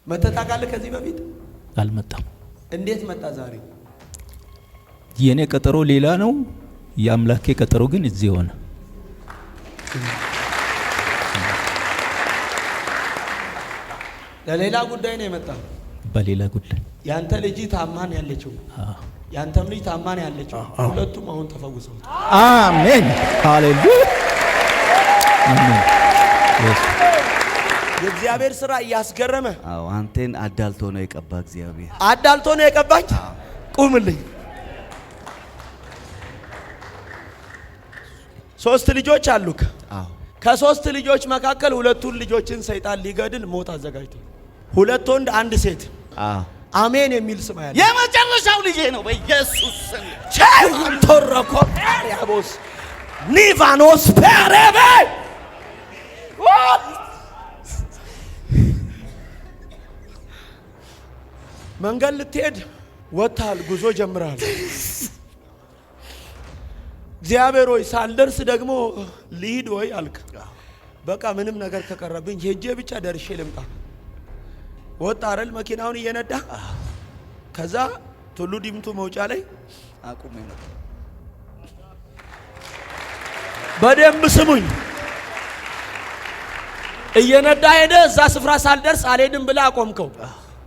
መተታቃለህ ከዚህ በፊት አልመጣም። እንዴት መጣ ዛሬ? የኔ ቀጠሮ ሌላ ነው፣ የአምላኬ ቀጠሮ ግን እዚህ ሆነ። ለሌላ ጉዳይ ነው የመጣ? በሌላ ጉዳይ። ያንተ ልጅ ታማን ያለችው ያንተም ልጅ ታማን ያለችው ሁለቱም አሁን ተፈውሰው። አሜን ሃሌሉያ አሜን። የእግዚአብሔር ሥራ እያስገረመ አንተን አዳልቶ ነው የቀባ እግዚአብሔር። አዳልቶ ነው የቀባኝ። ቁምልኝ። 3 ልጆች አሉክ። ከ3 ልጆች መካከል 2 ልጆችን ሰይጣን ሊገድል ሞት አዘጋጅቷል። 2 ወንድ 1 ሴት። አሜን የሚል ስም ያለው የመጨረሻው ልጄ ነው በኢየሱስ ስም። ቸንቶረኮ ያቦስ ኒቫኖስ ፐሬቤ መንገድ ልትሄድ ወጣል፣ ጉዞ ጀምራል። እግዚአብሔር ሆይ ሳልደርስ ደግሞ ልሂድ ወይ አልክ። በቃ ምንም ነገር ከቀረብኝ ሄጄ ብቻ ደርሼ ልምጣ። ወጣ አይደል መኪናውን እየነዳ ከዛ ቱሉ ዲምቱ መውጫ ላይ አቁሜ ነው። በደንብ ስሙኝ። እየነዳ ሄደ። እዛ ስፍራ ሳልደርስ አልሄድም ብለህ አቆምከው።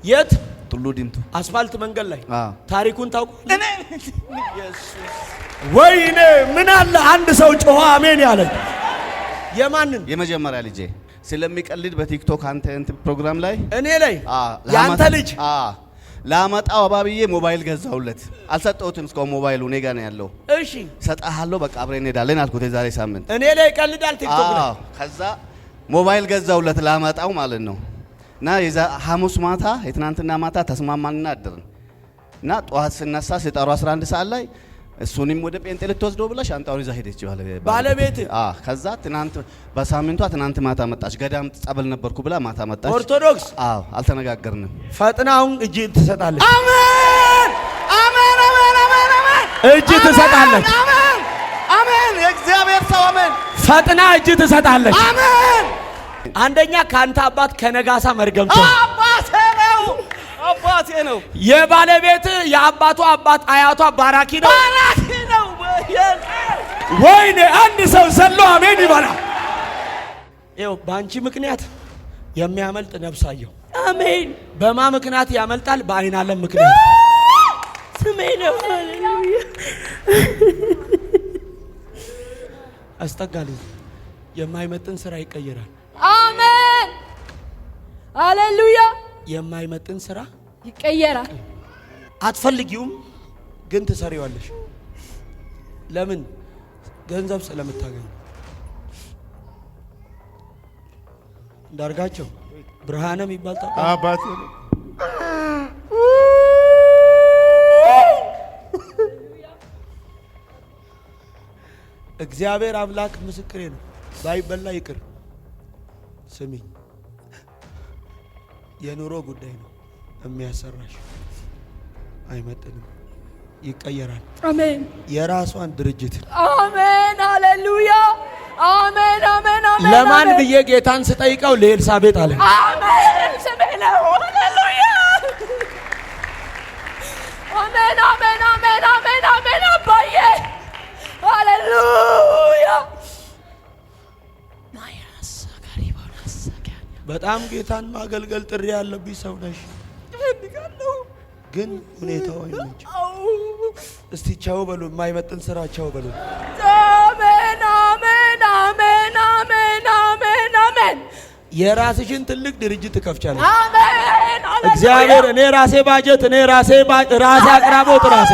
የት? ቱሉ ዲምቱ አስፋልት መንገድ ላይ። ታሪኩን ታውቃለህ? እኔ ኢየሱስ ወይኔ ምን አለ አንድ ሰው ጮኸ አሜን ያለ። የማንን? የመጀመሪያ ልጄ ስለሚቀልድ በቲክቶክ አንተ ፕሮግራም ላይ እኔ ላይ ያንተ ልጅ ላመጣው አባብዬ ሞባይል ገዛውለት። አልሰጠሁትም እስካሁን ሞባይሉ እኔ ጋር ነው ያለው። እሺ ሰጣሃለሁ በቃ አብረን እንሄዳለን አልኩት የዛሬ ሳምንት። እኔ ላይ ይቀልዳል ቲክቶክ ላይ። ከዛ ሞባይል ገዛውለት ላመጣው ማለት ነው። እና ሐሙስ ማታ የትናንትና ማታ ተስማማንና አደርን። እና ጠዋት ስነሳ ሲጠሩ 11 ሰዓት ላይ እሱንም ወደ ጴንጤ ልትወስደው ብላ ሻንጣውን ይዛ ሄደች ባለቤት። ከዛ ትናንት በሳምንቷ ትናንት ማታ መጣች። ገዳም ጸበል ነበርኩ ብላ ማታ መጣች። ኦርቶዶክስ። አልተነጋገርንም። ፈጥናውን እጅ ትሰጣለች። አሜን አሜን አሜን አሜን አሜን። እጅ ትሰጣለች። አሜን አሜን። የእግዚአብሔር ሰው አሜን። ፈጥና እጅ ትሰጣለች። አሜን። አንደኛ ካንተ አባት ከነጋሳ መርገምቶ አባቴ ነው። የባለቤት የአባቷ አባት አያቷ ባራኪ ነው። ባራኪ ነው። ወይኔ አንድ ሰው ዘሎ አሜን ይበላል። ይኸው በአንቺ ምክንያት የሚያመልጥ ነፍስ አየሁ። አሜን። በማ ምክንያት ያመልጣል? በአይን ዓለም ምክንያት። ስሜ ነው። ሃሌሉያ አስጠጋልኝ። የማይመጥን ስራ ይቀየራል። አሜን ሃሌሉያ። የማይመጥን ስራ ይቀየራል። አትፈልጊውም ግን ትሰሪዋለሽ። ለምን? ገንዘብ ስለምታገኝ። እንዳርጋቸው ብርሃነ የሚባል አባቴ ነው። እግዚአብሔር አምላክ ምስክሬ ነው። ባይበላ ይቅር። ስሚኝ፣ የኑሮ ጉዳይ ነው የሚያሰራሽ። አይመጥንም፣ ይቀየራል። አሜን። የራሷን ድርጅት። አሜን ሃሌሉያ። አሜን አሜን አሜን። ለማን ብዬ ጌታን ስጠይቀው ለኤልሳቤጥ አለ። አሜን ስሜ ነው። ሃሌሉያ አሜን አሜን አሜን አሜን አሜን። አባዬ ሃሌሉያ። በጣም ጌታን ማገልገል ጥሪ ያለብኝ ሰው ነሽ። እፈልጋለሁ ግን ሁኔታው አይመች። እስቲ ቻው በሉ። የማይመጥን ስራ ቻው በሉ። አሜን አሜን አሜን አሜን አሜን አሜን። የራስሽን ትልቅ ድርጅት ትከፍቻለሽ። አሜን እግዚአብሔር እኔ ራሴ ባጀት፣ እኔ ራሴ አቅራቦት ራሴ።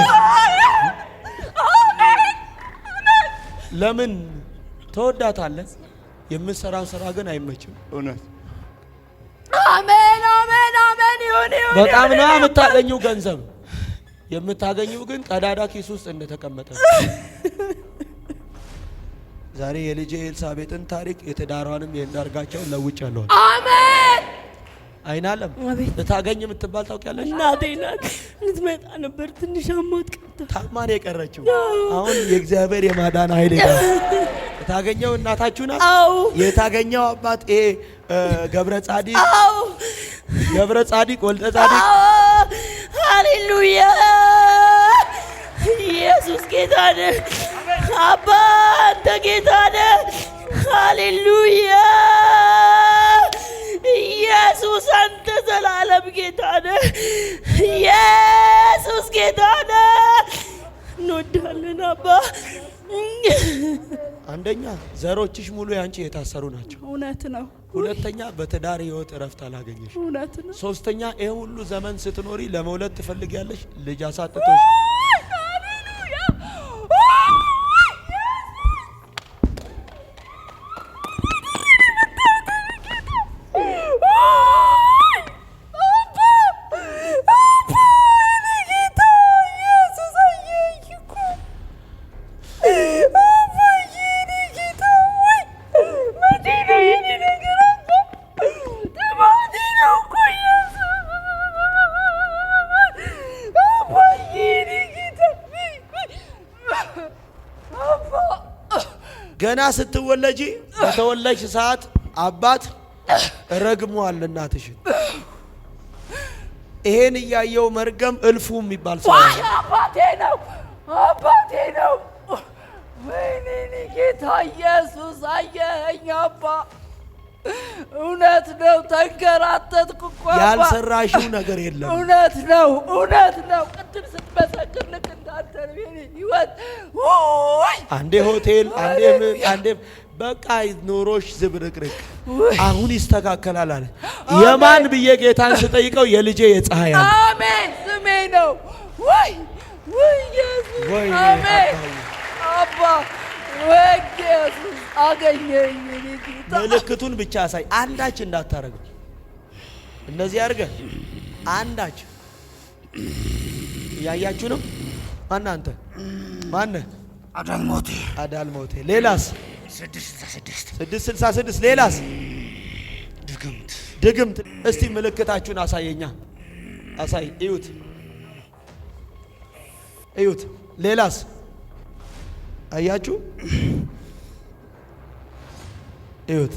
ለምን ተወዳታለህ? የምትሰራው ስራ ግን አይመችም። እውነት አሜን አሜን አሜን። ይሁን ይሁን። በጣም ነው የምታገኘው ገንዘብ፣ የምታገኘው ግን ቀዳዳ ኪስ ውስጥ እንደተቀመጠ። ዛሬ የልጄ ኤልሳቤጥን ታሪክ የትዳሯንም የእንዳርጋቸውን ለውጫለሁ። አሜን። አይናለም ልታገኝ የምትባል ታውቂያለሽ? እናቴ ናት። ልትመጣ ነበር ትንሽ አሟት ቀርታ ታማን የቀረችው። አሁን የእግዚአብሔር የማዳን ኃይል ይላል። የታገኘው እናታችሁ ናት። አዎ። የታገኘው አባት ገብረ ጻዲቅ። አዎ። ገብረ ጻዲቅ ወልደ ጻዲቅ ሃሌሉያ ኢየሱስ ጌታ ነህ አባ አንተ ጌታ ነህ ሃሌሉያ ኢየሱስ አንተ ዘላለም ጌታ ነህ ኢየሱስ ጌታ ነህ እንወድሃለን አባ አንደኛ ዘሮችሽ ሙሉ ያንቺ የታሰሩ ናቸው እውነት ነው ሁለተኛ በትዳር ህይወት እረፍት አላገኘሽ እውነት ነው ሶስተኛ ይሄ ሁሉ ዘመን ስትኖሪ ለመውለድ ትፈልጊያለሽ ልጅ አሳጥቶሽ ገና ስትወለጂ በተወለድሽ ሰዓት አባት ረግሟል እናትሽን ይሄን እያየው መርገም እልፉ የሚባል ሰው አባቴ ነው ወይኔ ጌታ ኢየሱስ አየኸኝ አባ እውነት ነው ተንከራተትኩ እኮ ያልሰራሽው ነገር የለም እውነት ነው ቅድም ስትመሰክር ልክ እንዳንተ ነው የኔ ህይወት አንዴ ሆቴል አንዴ በቃ ኑሮሽ ዝብርቅርቅ አሁን ይስተካከላል አለ የማን ብዬ ጌታን ስጠይቀው የልጄ የፀሐይ አለ አሜን ስሜ ነው ወይ ኢየሱስ አሜን አባ ወይ ኢየሱስ አገኘኝ ጌታ ምልክቱን ብቻ አሳይ አንዳች እንዳታረገው እንደዚህ አድርገ አንዳች ያያችሁ ነው ማናንተ ማነ አዳልሞቴ ሌላስ 666 ሌላስ ድግምት እስቲ ምልክታችሁን አሳየኛ አሳይ እዩት ሌላስ አያችሁ እዩት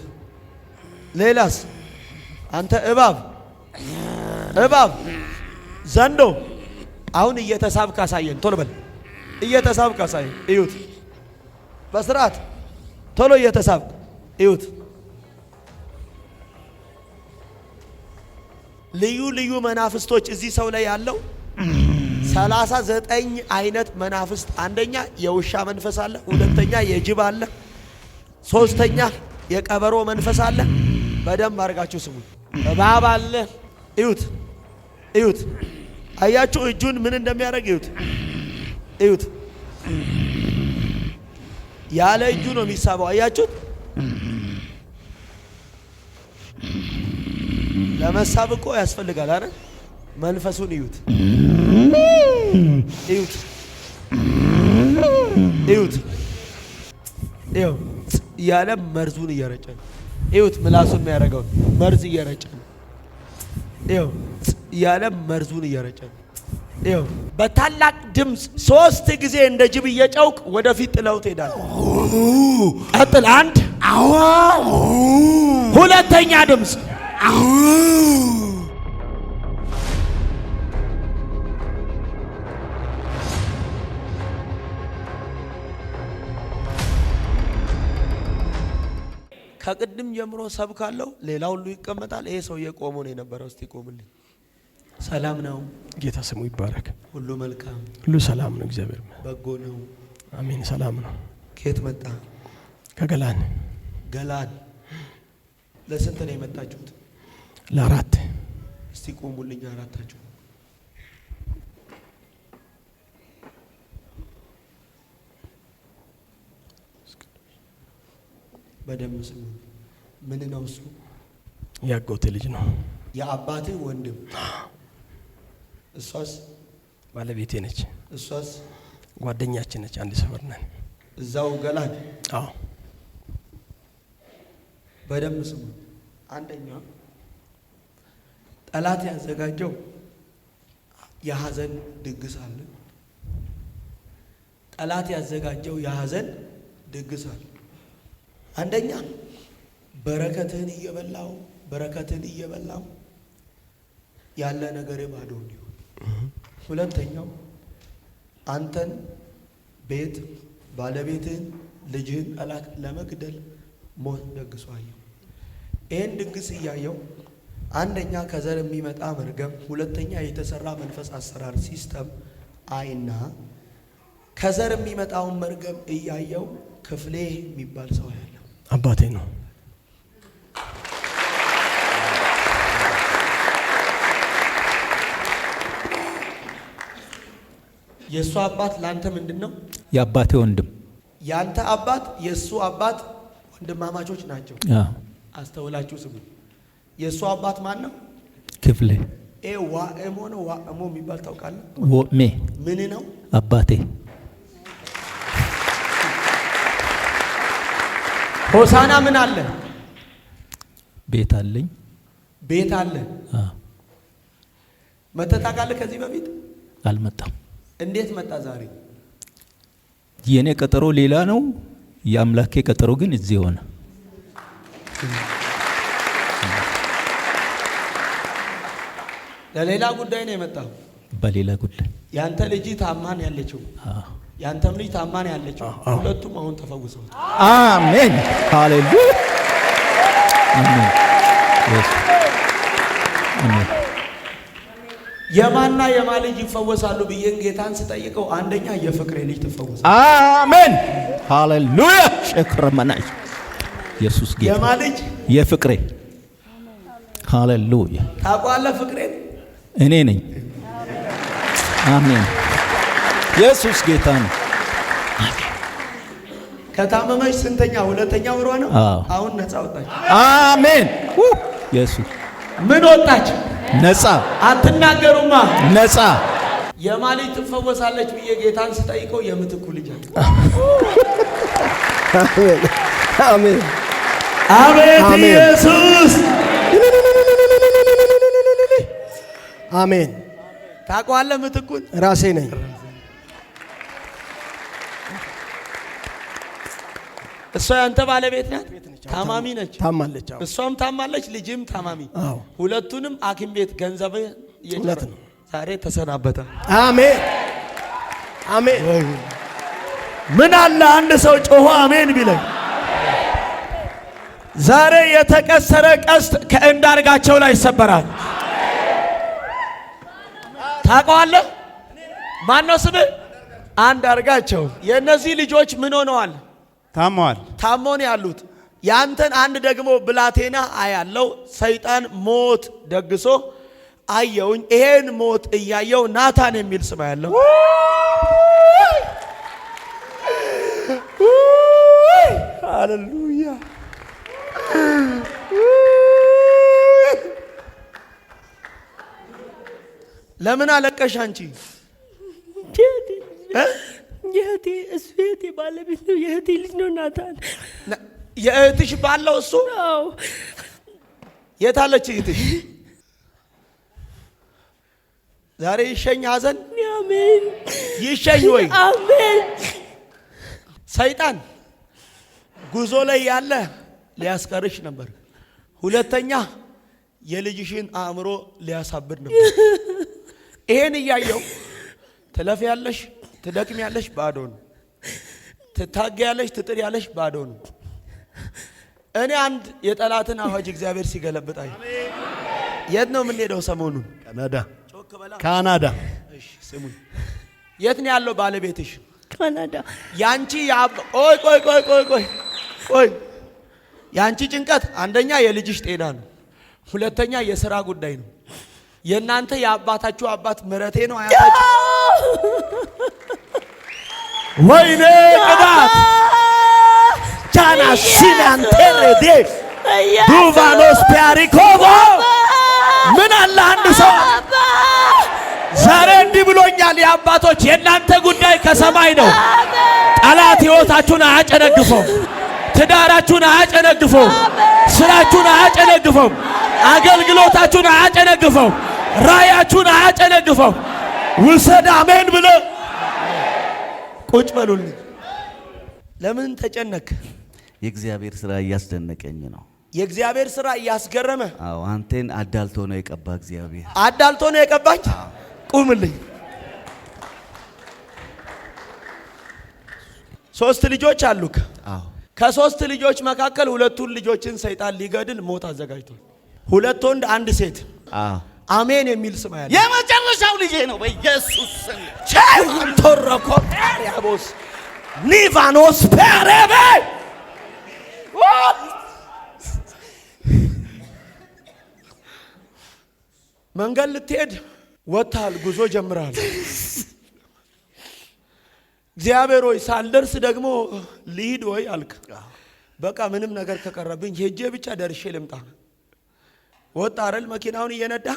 ሌላስ አንተ እባብ ዘንዶ አሁን እየተሳብክ አሳየን ቶሎ በል እየተሳብክ አሳየን እዩት በስርዓት ቶሎ እየተሳብክ እዩት ልዩ መናፍስቶች እዚህ ሰው ላይ ያለው 39 አይነት መናፍስት አንደኛ የውሻ መንፈስ አለ ሁለተኛ የጅብ አለ ሶስተኛ የቀበሮ መንፈስ አለ በደም አርጋችሁ ስሙ እባብ አለ እዩት አያችሁ እጁን ምን እንደሚያደርግ እዩት ያለ እጁ ነው የሚሳበው አያችሁት ለመሳብ እኮ ያስፈልጋል አይደል መንፈሱን እዩት ያለ መርዙን እየረጨ ነው እዩት ምላሱን የሚያደርገው መርዝ እየረጨ ነው ያለ መርዙን እየረጨ ነው በታላቅ ድምፅ 3 ጊዜ እንደ ጅብ እየጨውቅ ወደፊት ጥለው ትሄዳለህ ቀጥል 1 ሁለተኛ ድምፅ ከቅድም ጀምሮ ሰብካለሁ ሌላ ሁሉ ይቀመጣል ይሄ ሰውዬ ቆሞ ነው የነበረው እስቲ ቆምልኝ ሰላም ነው ጌታ ስሙ ይባረክ ሁሉ መልካም ሁሉ ሰላም ነው እግዚአብሔር በጎ ነው አሜን ሰላም ነው ከየት መጣ ከገላን ለስንት ነው የመጣችሁት ለአራት እስቲ ቆሙልኝ አራታችሁ በደም ስሙ ምን ነው እሱ ያጎቴ ልጅ ነው የአባትህ ወንድም እሷስ ባለቤቴ ነች እሷስ ጓደኛችን ነች አንድ ሰፈር ነን እዛው ገላን አዎ በደም ስሙ አንደኛ ጠላት ያዘጋጀው የሐዘን ድግስ አለ ጠላት ያዘጋጀው የሐዘን ድግስ አለ አንደኛ በረከትህን እየበላው ያለ ነገር ባዶ እንዲሆን። ሁለተኛው አንተን ቤት ባለቤትህን ልጅህን ጠላት ለመግደል ሞት ደግሶ አየው። ይህን ድግስ እያየው አንደኛ ከዘር የሚመጣ መርገም፣ ሁለተኛ የተሰራ መንፈስ አሰራር ሲስተም አይና ከዘር የሚመጣውን መርገም እያየው ክፍሌ የሚባል ሰው ያለው አባቴ ነው። የእሱ አባት ላንተ ምንድን ነው? የአባቴ ወንድም። ያንተ አባት የእሱ አባት ወንድማማቾች ናቸው። አስተውላችሁ ስሙ። የእሱ አባት ማን ነው? ክፍሌ። ዋኤሞ ነው። ዋኤሞ የሚባል ታውቃለህ? ሜ ምን ነው? አባቴ። ሆሳና ምን አለ? ቤት አለኝ። ቤት አለ። መተህ ታውቃለህ? ከዚህ በፊት አልመጣም። እንዴት መጣ ዛሬ? የኔ ቀጠሮ ሌላ ነው፣ የአምላኬ ቀጠሮ ግን እዚህ ሆነ። ለሌላ ጉዳይ ነው የመጣው። በሌላ ጉዳይ ያንተ ልጅ ታማን ያለችው፣ ያንተም ልጅ ታማን ያለችው፣ ሁለቱም አሁን ተፈውሰው። አሜን፣ ሃሌሉያ፣ አሜን፣ አሜን። የማና የማ ልጅ ይፈወሳሉ ብዬን ጌታን ስጠይቀው አንደኛ የፍቅሬ ልጅ ትፈወሳለች። አሜን፣ ሃሌሉያ፣ ሸክረመናይ ኢየሱስ ጌታ። የማ ልጅ? የፍቅሬ። ሃሌሉያ። ታውቃለህ ፍቅሬን? እኔ ነኝ። አሜን፣ ኢየሱስ ጌታ ነው። ከታመመች ስንተኛ? ሁለተኛ ወሯ ነው። አሁን ነፃ ወጣች። አሜን፣ ኢየሱስ። ምን ወጣች? ነፃ። አትናገሩማ? ነፃ። የማ ልጅ ትፈወሳለች ብዬ ጌታን ስጠይቀው የምትኩ ልጅ አለ። አሜን፣ አቤት ኢየሱስ። አሜን። ታውቀዋለህ ምትኩን? ራሴ ነኝ። እሷ ያንተ ባለቤት ናት። ታማሚ ነች። ታማለች። እሷም ታማለች፣ ልጅም ታማሚ። ሁለቱንም ሐኪም ቤት ገንዘብ እውነት ነው። ዛሬ ተሰናበተ። አሜን፣ አሜን። ምን አለ አንድ ሰው ጮሆ አሜን ቢለኝ። ዛሬ የተቀሰረ ቀስት ከእንዳርጋቸው ላይ ይሰበራል። ታውቀዋለህ? ማን ነው ስምህ? አንዳርጋቸው። የእነዚህ ልጆች ምን ሆነዋል? ታመዋል። ታሞን ያሉት። ያንተን አንድ ደግሞ ብላቴና አያለው። ሰይጣን ሞት ደግሶ አየውኝ። ይሄን ሞት እያየው ናታን የሚል ስም ያለው ሃሌሉያ። ለምን አለቀሽ አንቺ? የእህቴ እሱ የእህቴ ባለቤት ነው። የእህቴ ልጅ ነው ናታን። የእህትሽ ባለው እሱ? አዎ። የት አለች እህትሽ? ዛሬ ይሸኝ ሐዘን? አሜን። ይሸኝ ወይ? አሜን። ሰይጣን ጉዞ ላይ ያለ ሊያስቀርሽ ነበር። ሁለተኛ የልጅሽን አእምሮ ሊያሳብድ ነበር። ይሄን እያየው ትለፊያለሽ፣ ትደክሚያለሽ፣ ባዶ ነው። ትታገያለሽ፣ ትጥሪያለሽ፣ ባዶ ነው። እኔ አንድ የጠላትን አዋጅ እግዚአብሔር ሲገለብጣይ። የት ነው የምንሄደው ሰሞኑን? ካናዳ። እሺ ስሙኝ። የት ነው ያለው ባለቤትሽ? ካናዳ። ያንቺ ቆይ ያንቺ ጭንቀት አንደኛ የልጅሽ ጤና ነው፣ ሁለተኛ የሥራ ጉዳይ ነው። የእናንተ የአባታችሁ አባት ምረቴ ነው አያታችሁ። ወይኔ ቅባት ቻና ሲናንቴሬዴ ዱቫኖስ ፒያሪኮቮ። ምን አለ አንድ ሰው ዛሬ እንዲህ ብሎኛል። የአባቶች የእናንተ ጉዳይ ከሰማይ ነው። ጠላት ሕይወታችሁን አያጨነግፈው፣ ትዳራችሁን አያጨነግፈው፣ ስራችሁን አያጨነግፈው፣ አገልግሎታችሁን አያጨነግፈው፣ ራያችሁን አያጨነግፈው። ውሰድ አሜን ብለ ቁጭ በሉልኝ። ለምን ተጨነክ? የእግዚአብሔር ስራ እያስደነቀኝ ነው። የእግዚአብሔር ስራ እያስገረመ አዎ አንተን አዳልቶ ነው የቀባ እግዚአብሔር። አዳልቶ ነው የቀባኝ። ቁምልኝ። 3 ልጆች አሉክ። አዎ ከ3 ልጆች መካከል 2ቱን ልጆችን ሰይጣን ሊገድል ሞት አዘጋጅቷል። 2 ወንድ 1 ሴት። አዎ አሜን የሚል ስም ያለ የመጨረሻው ልጄ ነው በኢየሱስ ስም። ቸንቶረኮ ያቦስ ኒቫኖስ ፐረበ መንገድ ልትሄድ ወጥተሃል፣ ጉዞ ጀምረሃል። እግዚአብሔር ሆይ ሳልደርስ ደግሞ ልሂድ ወይ አልክ። በቃ ምንም ነገር ከቀረብኝ ሄጄ ብቻ ደርሼ ልምጣ። ወጣ አይደል መኪናውን እየነዳ።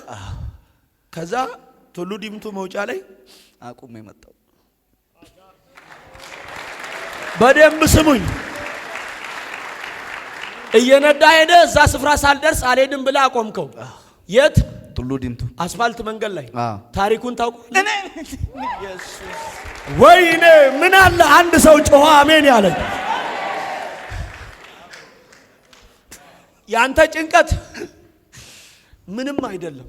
ከዛ ቱሉ ዲምቱ መውጫ ላይ አቁሜ መጣው። በደንብ ስሙኝ። እየነዳ ሄደ። እዛ ስፍራ ሳልደርስ አልሄድም ብለህ አቆምከው። የት? ቱሉ ዲምቱ አስፋልት መንገድ ላይ። ታሪኩን ታውቃለህ? እኔ ኢየሱስ ወይኔ ምን አለ አንድ ሰው ጮኸ አሜን ያለኝ። ያንተ ጭንቀት ምንም አይደለም፣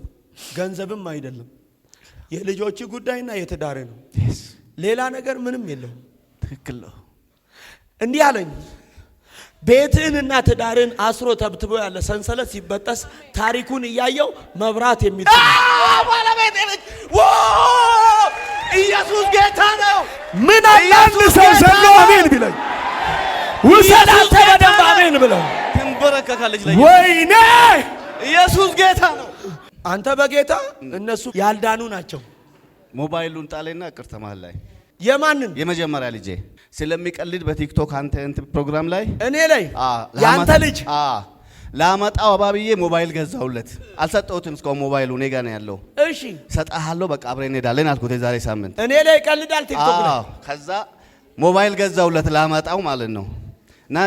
ገንዘብም አይደለም። የልጆች ጉዳይና የትዳር ነው። ሌላ ነገር ምንም የለውም። ትክክል ነው። እንዲህ አለኝ፣ ቤትህንና ትዳርን አስሮ ተብትቦ ያለ ሰንሰለት ሲበጠስ ታሪኩን እያየው መብራት የሚጥል ባለቤቴ ነች። ኢየሱስ ጌታ ነው። ምን አለ አንድ ሰው ዘሎ አሜን ቢለኝ፣ ውሰድ አንተ በደንብ አሜን ብለው ትንበረከካለች ላይ ወይኔ ኢየሱስ ጌታ ነው። አንተ በጌታ እነሱ ያልዳኑ ናቸው። ሞባይሉን ጣለና ቅር ተማል ላይ የማንን? የመጀመሪያ ልጄ ስለሚቀልድ በቲክቶክ አንተ ፕሮግራም ላይ እኔ ላይ ያንተ ልጅ ላመጣው አባብዬ ሞባይል ገዛውለት። አልሰጠሁትም እስካሁን ሞባይሉ እኔ ጋር ነው ያለው። እሺ ሰጣሃለሁ በቃ አብረን እንሄዳለን አልኩት የዛሬ ሳምንት። እኔ ላይ ይቀልዳል ቲክቶክ ላይ። ከዛ ሞባይል ገዛውለት ላመጣው ማለት ነው። እና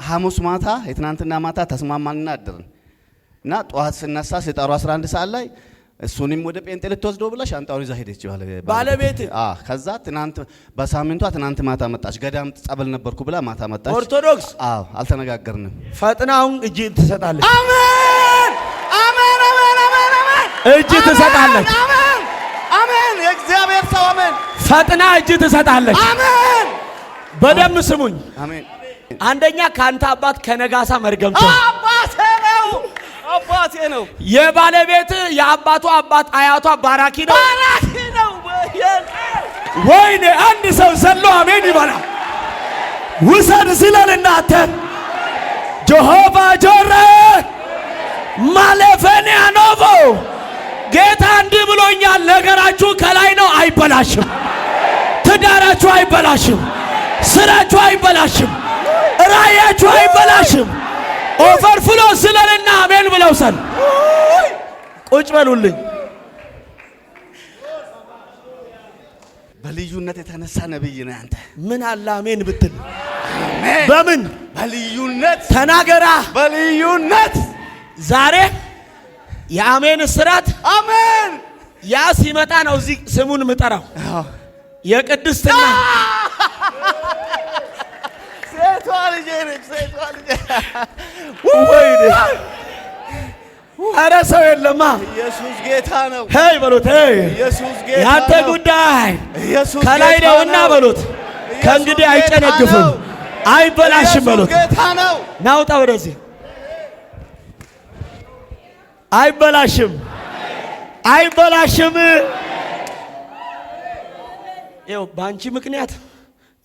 ሐሙስ ማታ የትናንትና ማታ ተስማማንና አደርን። እና ጠዋት ስነሳ ሲጠሩ 11 ሰዓት ላይ እሱንም ወደ ጴንጤ ልትወስደው ብላ ሻንጣውን ይዛ ሄደች ባለቤት። ከዛ ትናንት በሳምንቷ ትናንት ማታ መጣች። ገዳም ጸበል ነበርኩ ብላ ማታ መጣች። ኦርቶዶክስ። አልተነጋገርንም። ፈጥናውን እጅ ትሰጣለች። አሜን አሜን አሜን አሜን አሜን። እጅ ትሰጣለች። አሜን አሜን። የእግዚአብሔር ሰው አሜን። ፈጥና እጅ ትሰጣለች። አሜን። በደም ስሙኝ። አሜን። አንደኛ ካንተ አባት ከነጋሳ መርገምቶ አባቴ ነው። የባለቤት የአባቷ አባት አያቷ ባራኪ ነው። ባራኪ ነው። ወይኔ አንድ ሰው ዘሎ አሜን ይበላ። ውሰድ ሲለን እናንተ ጆሆቫ ጆረ ማለፈኒያ ኖቮ ጌታ እንዲህ ብሎኛል። ነገራችሁ ከላይ ነው፣ አይበላሽም። ትዳራችሁ አይበላሽም። ስራችሁ አይበላሽም። ራእያችሁ አይበላሽም። ኦቨርፍሎ ስለልና አሜን ብለው ሰል ቁጭ በሉልኝ። በልዩነት የተነሳ ነብይ ነህ አንተ። ምን አለ አሜን ብትል። በምን በልዩነት ተናገራ። በልዩነት ዛሬ የአሜን እስራት አሜን። ያ ሲመጣ ነው እዚህ ስሙን ምጠራው የቅድስትና ሴቷ ልጄ ነች። ሴቷ ልጄ ወይኔ ኧረ ሰው የለማ። ኢየሱስ ጌታ ነው። ሄይ በሉት። ሄይ ኢየሱስ ጌታ ነው። ያንተ ጉዳይ ኢየሱስ ከላይ ነውና በሉት። ከእንግዲህ አይጨነግፍም፣ አይበላሽም በሉት። ጌታ ነው። ናውጣ ወደዚህ። አይበላሽም፣ አይበላሽም። ይኸው በአንቺ ምክንያት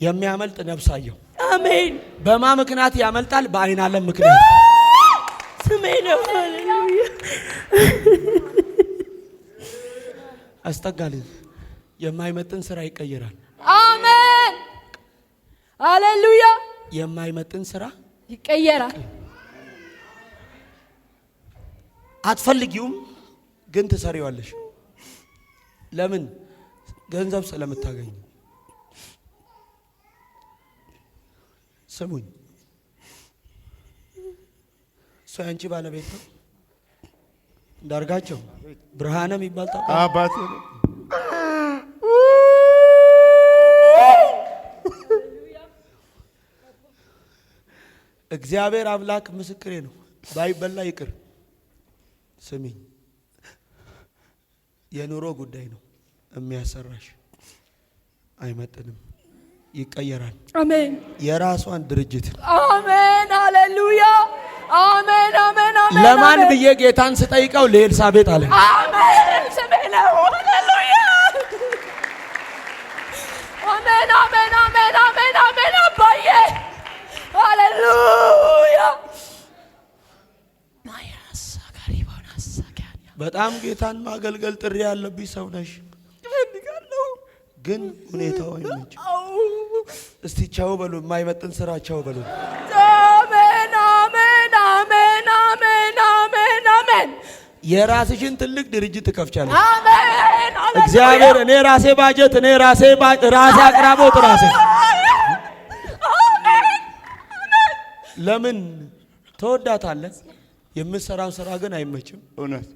የሚያመልጥ ነፍሳየው። አሜን። በማ ምክንያት ያመልጣል? በአይን ዓለም ምክንያት። ስሜ ነው። ሃሌሉያ። አስጠጋልኝ። የማይመጥን ስራ ይቀየራል። አሜን ሃሌሉያ። የማይመጥን ስራ ይቀየራል። አትፈልጊውም፣ ግን ትሰሪዋለሽ። ለምን? ገንዘብ ስለምታገኝ። ስሙኝ፣ እሱ ያንቺ ባለቤት ነው። እንዳርጋቸው ብርሃነ የሚባል አባቴ ነው። እግዚአብሔር አምላክ ምስክሬ ነው። ባይበላ ይቅር። ስሚኝ፣ የኑሮ ጉዳይ ነው የሚያሰራሽ። አይመጥንም፣ ይቀየራል። አሜን። የራሷን ድርጅት አሜን። ሃሌሉያ። አሜን አሜን አሜን። ለማን ብዬ ጌታን ስጠይቀው ለኤልሳቤጥ አለ። አሜን። ስሜ ነው። ሃሌሉያ። አሜን አሜን አሜን አሜን አሜን። አባዬ ሃሌሉያ። በጣም ጌታን ማገልገል ጥሪ ያለብኝ ሰው ነሽ። እፈልጋለሁ ግን ሁኔታው አይመች። እስቲ ቻው በሉ፣ የማይመጥን ስራ ቻው በሉ። አሜን አሜን አሜን አሜን አሜን አሜን። የራስሽን ትልቅ ድርጅት ትከፍቻለሽ። አሜን። እግዚአብሔር እኔ ራሴ ባጀት፣ እኔ ራሴ አቅራቦት ራሴ። ለምን ተወዳታለህ? የምትሰራው ስራ ግን አይመችም። እውነት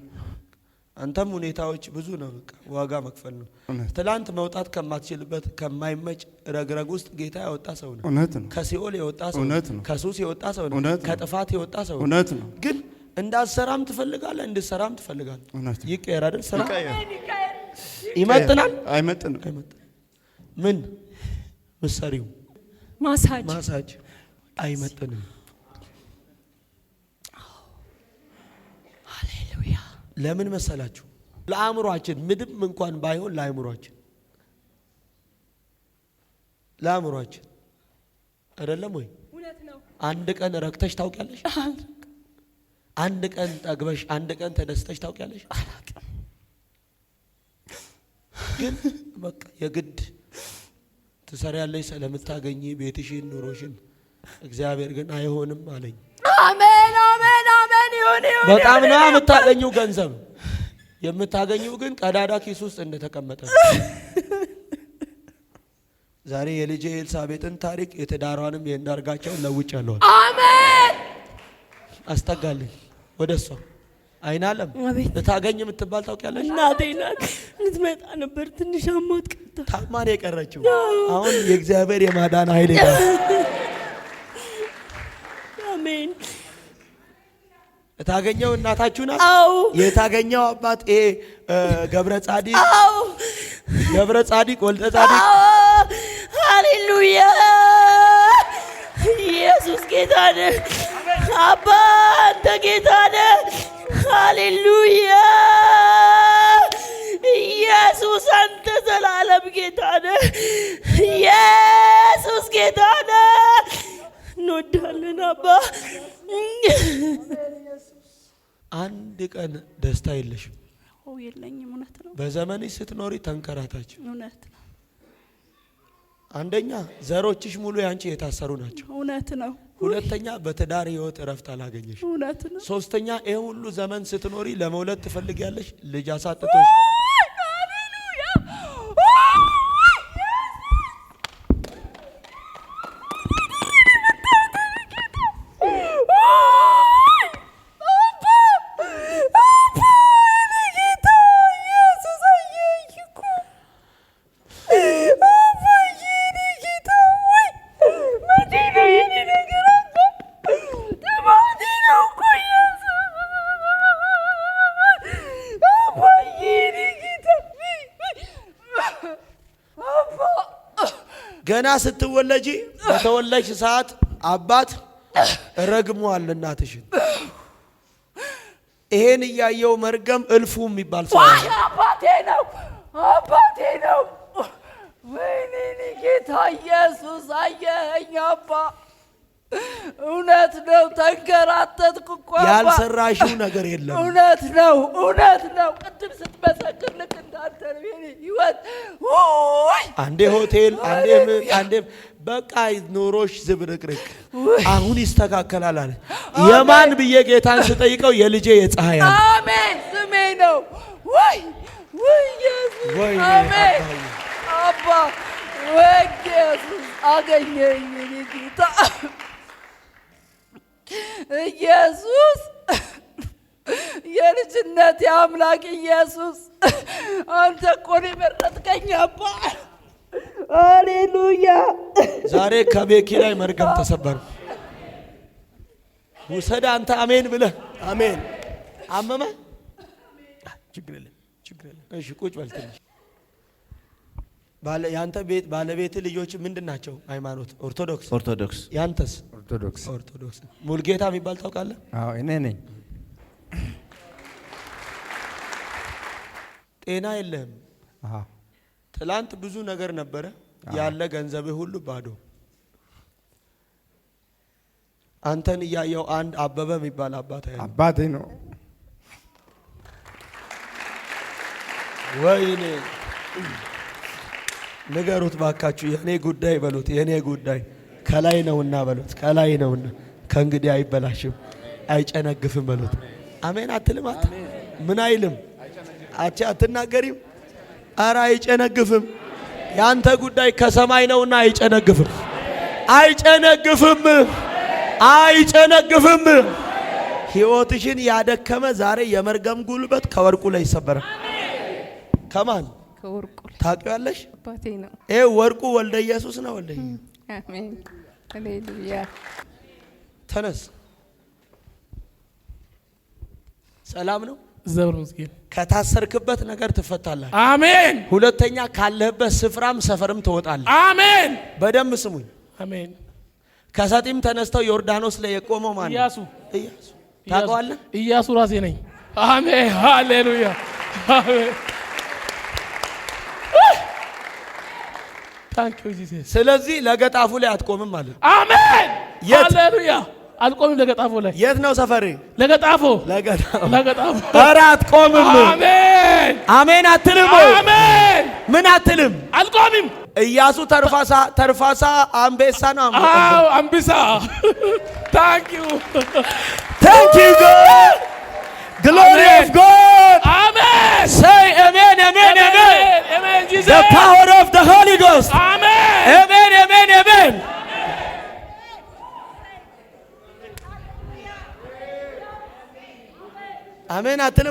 አንተም ሁኔታዎች ብዙ ነው። በቃ ዋጋ መክፈል ነው። ትላንት መውጣት ከማትችልበት ከማይመች ረግረግ ውስጥ ጌታ ያወጣ ሰው ነው። እውነት ነው። ከሲኦል የወጣ ሰው ነው። ከሱስ የወጣ ሰው ነው። ከጥፋት የወጣ ሰው ነው። እውነት ነው። ግን እንዳትሰራም ትፈልጋለህ፣ እንድትሰራም ትፈልጋለህ። ይቀየር አይደል? ስራ ይመጥናል አይመጥንም? ምን ምሳሪው ማሳጅ አይመጥንም። ሃሌሉያ። ለምን መሰላችሁ? ለአእምሯችን ምንም እንኳን ባይሆን ለአእምሯችን አይደለም ወይ? አንድ ቀን ረክተሽ ታውቂያለሽ? አንድ ቀን ጠግበሽ፣ አንድ ቀን ተደስተሽ ታውቂያለሽ? ግን በቃ የግድ ትሰሪያለሽ ስለምታገኚ ቤትሽን፣ ኑሮሽን። እግዚአብሔር ግን አይሆንም አለኝ። አሜን አሜን አሜን። ይሁን ይሁን። በጣም ነው የምታገኘው ገንዘብ፣ የምታገኘው ግን ቀዳዳ ኪስ ውስጥ እንደተቀመጠ። ዛሬ የልጄ ኤልሳቤጥን ታሪክ የትዳሯንም የእንዳርጋቸውን ለውጫለሁ። አሜን። አስጠጋልኝ ወደሷ። አይናለም ልታገኝ የምትባል ታውቂያለሽ? እናቴ ናት። ልትመጣ ነበር፣ ትንሽ አሟት ቀርታ ታማን የቀረችው። አሁን የእግዚአብሔር የማዳን ኃይል ይላል። አሜን። የታገኘው እናታችሁ ናት። አዎ። የታገኘው አባት ገብረ ጻዲቅ ወልደ ጻዲቅ። ሃሌሉያ። ኢየሱስ ጌታ ነህ። አባ አንተ ጌታ ነህ። ሃሌሉያ። ኢየሱስ አንተ ዘላለም ጌታ ነህ። ኢየሱስ ጌታ ነህ። እንወድሃለን አባ። አንድ ቀን ደስታ የለሽም። የለኝም። እውነት ነው። በዘመንሽ ስትኖሪ ተንከራታች። እውነት ነው። አንደኛ ዘሮችሽ ሙሉ ያንቺ የታሰሩ ናቸው። እውነት ነው። ሁለተኛ በትዳር ህይወት እረፍት አላገኘሽ። እውነት ነው። ሶስተኛ ይሄ ሁሉ ዘመን ስትኖሪ ለመውለድ ትፈልጊያለሽ፣ ልጅ አሳጥቶሽ። ገና ስትወለጂ በተወለጅ ሰዓት አባት ረግሟል እናትሽን። ይሄን እያየው መርገም እልፉ የሚባል ሰው አባቴ ነው። ወይኔ ጌታ ኢየሱስ አየኸኝ አባ። እውነት ነው። ተንከራተትኩ እኮ አባ። ያልሰራሽው ነገር የለም። እውነት ነው። ቅድም ስትመሰክር ልክ እንዳንተ ነው የኔ ህይወት። አንዴ ሆቴል፣ አንዴ በቃ ኑሮሽ ዝብርቅርቅ። አሁን ይስተካከላል አለ። የማን ብዬ ጌታን ስጠይቀው የልጄ የፀሐይ አለ። አሜን። ስሜ ነው። ወይ ኢየሱስ። አሜን አባ። ወይ ኢየሱስ አገኘኝ የኔ ጌታ ኢየሱስ። የልጅነት የአምላክ ኢየሱስ አንተ እኮ ነው የመረጥከኝ አባ። ሃሌሉያ። ዛሬ ከቤኪ ላይ መርገም ተሰበረ። ውሰድ አንተ አሜን ብለህ አሜን። አመመ። ችግር የለም ችግር የለም። እሺ ቁጭ በል ትንሽ። ያንተ ቤት ባለቤት ልጆች ምንድን ናቸው? ሃይማኖት ኦርቶዶክስ። ኦርቶዶክስ። ያንተስ? ኦርቶዶክስ። ኦርቶዶክስ። ሙልጌታ የሚባል ታውቃለህ? አዎ እኔ ነኝ። ጤና የለህም። አዎ ትላንት ብዙ ነገር ነበረ ያለ ገንዘብህ ሁሉ ባዶ። አንተን እያየው አንድ አበበ የሚባል አባት ያለው አባቴ ነው። ወይኔ ንገሩት ባካችሁ፣ የኔ ጉዳይ በሉት፣ የኔ ጉዳይ ከላይ ነውና በሉት፣ ከላይ ነውና ከእንግዲህ አይበላሽም፣ አይጨነግፍም በሉት። አሜን አትልም? ምን አይልም? አቻ አትናገሪም? ኧረ አይጨነግፍም። ያንተ ጉዳይ ከሰማይ ነውና አይጨነግፍም፣ አይጨነግፍም፣ አይጨነግፍም። ሕይወትሽን ያደከመ ዛሬ የመርገም ጉልበት ከወርቁ ላይ ይሰበራል። ከማን? ከወርቁ ታውቂዋለሽ? አባቴ ነው። ይሄ ወርቁ ወልደ ኢየሱስ ነው። ወልደ አሜን ሃሌሉያ። ተነስ። ሰላም ነው። ዘብር መስጊድ ከታሰርክበት ነገር ትፈታለህ። አሜን። ሁለተኛ ካለህበት ስፍራም ሰፈርም ትወጣለህ። አሜን። በደንብ ስሙኝ። አሜን። ከሰጢም ተነስተው ዮርዳኖስ ላይ የቆመው ማን ነው? ኢያሱ። ኢያሱ ታውቀዋለህ? ኢያሱ ራሴ ነኝ። አሜን ሃሌሉያ። አሜን ታንክ ዩ ጂሰስ። ስለዚህ ለገጣፉ ላይ አትቆምም ማለት ነው። አሜን ሃሌሉያ። አልቆምም ለገጣፎ ላይ። የት ነው ሰፈሬ? ለገጣፎ። ለገጣፎ። ኧረ አትቆምም። አሜን አሜን አትልም? አሜን ምን አትልም? አልቆምም። ኢያሱ ተርፋሳ አንበሳ ነው። አዎ አንበሳ። ታንክ ዩ God. Glory of God. Amen. Say amen, amen, amen. Amen, Jesus. The power of the Holy Ghost. Amen. Amen, amen, amen. Amen. Amen.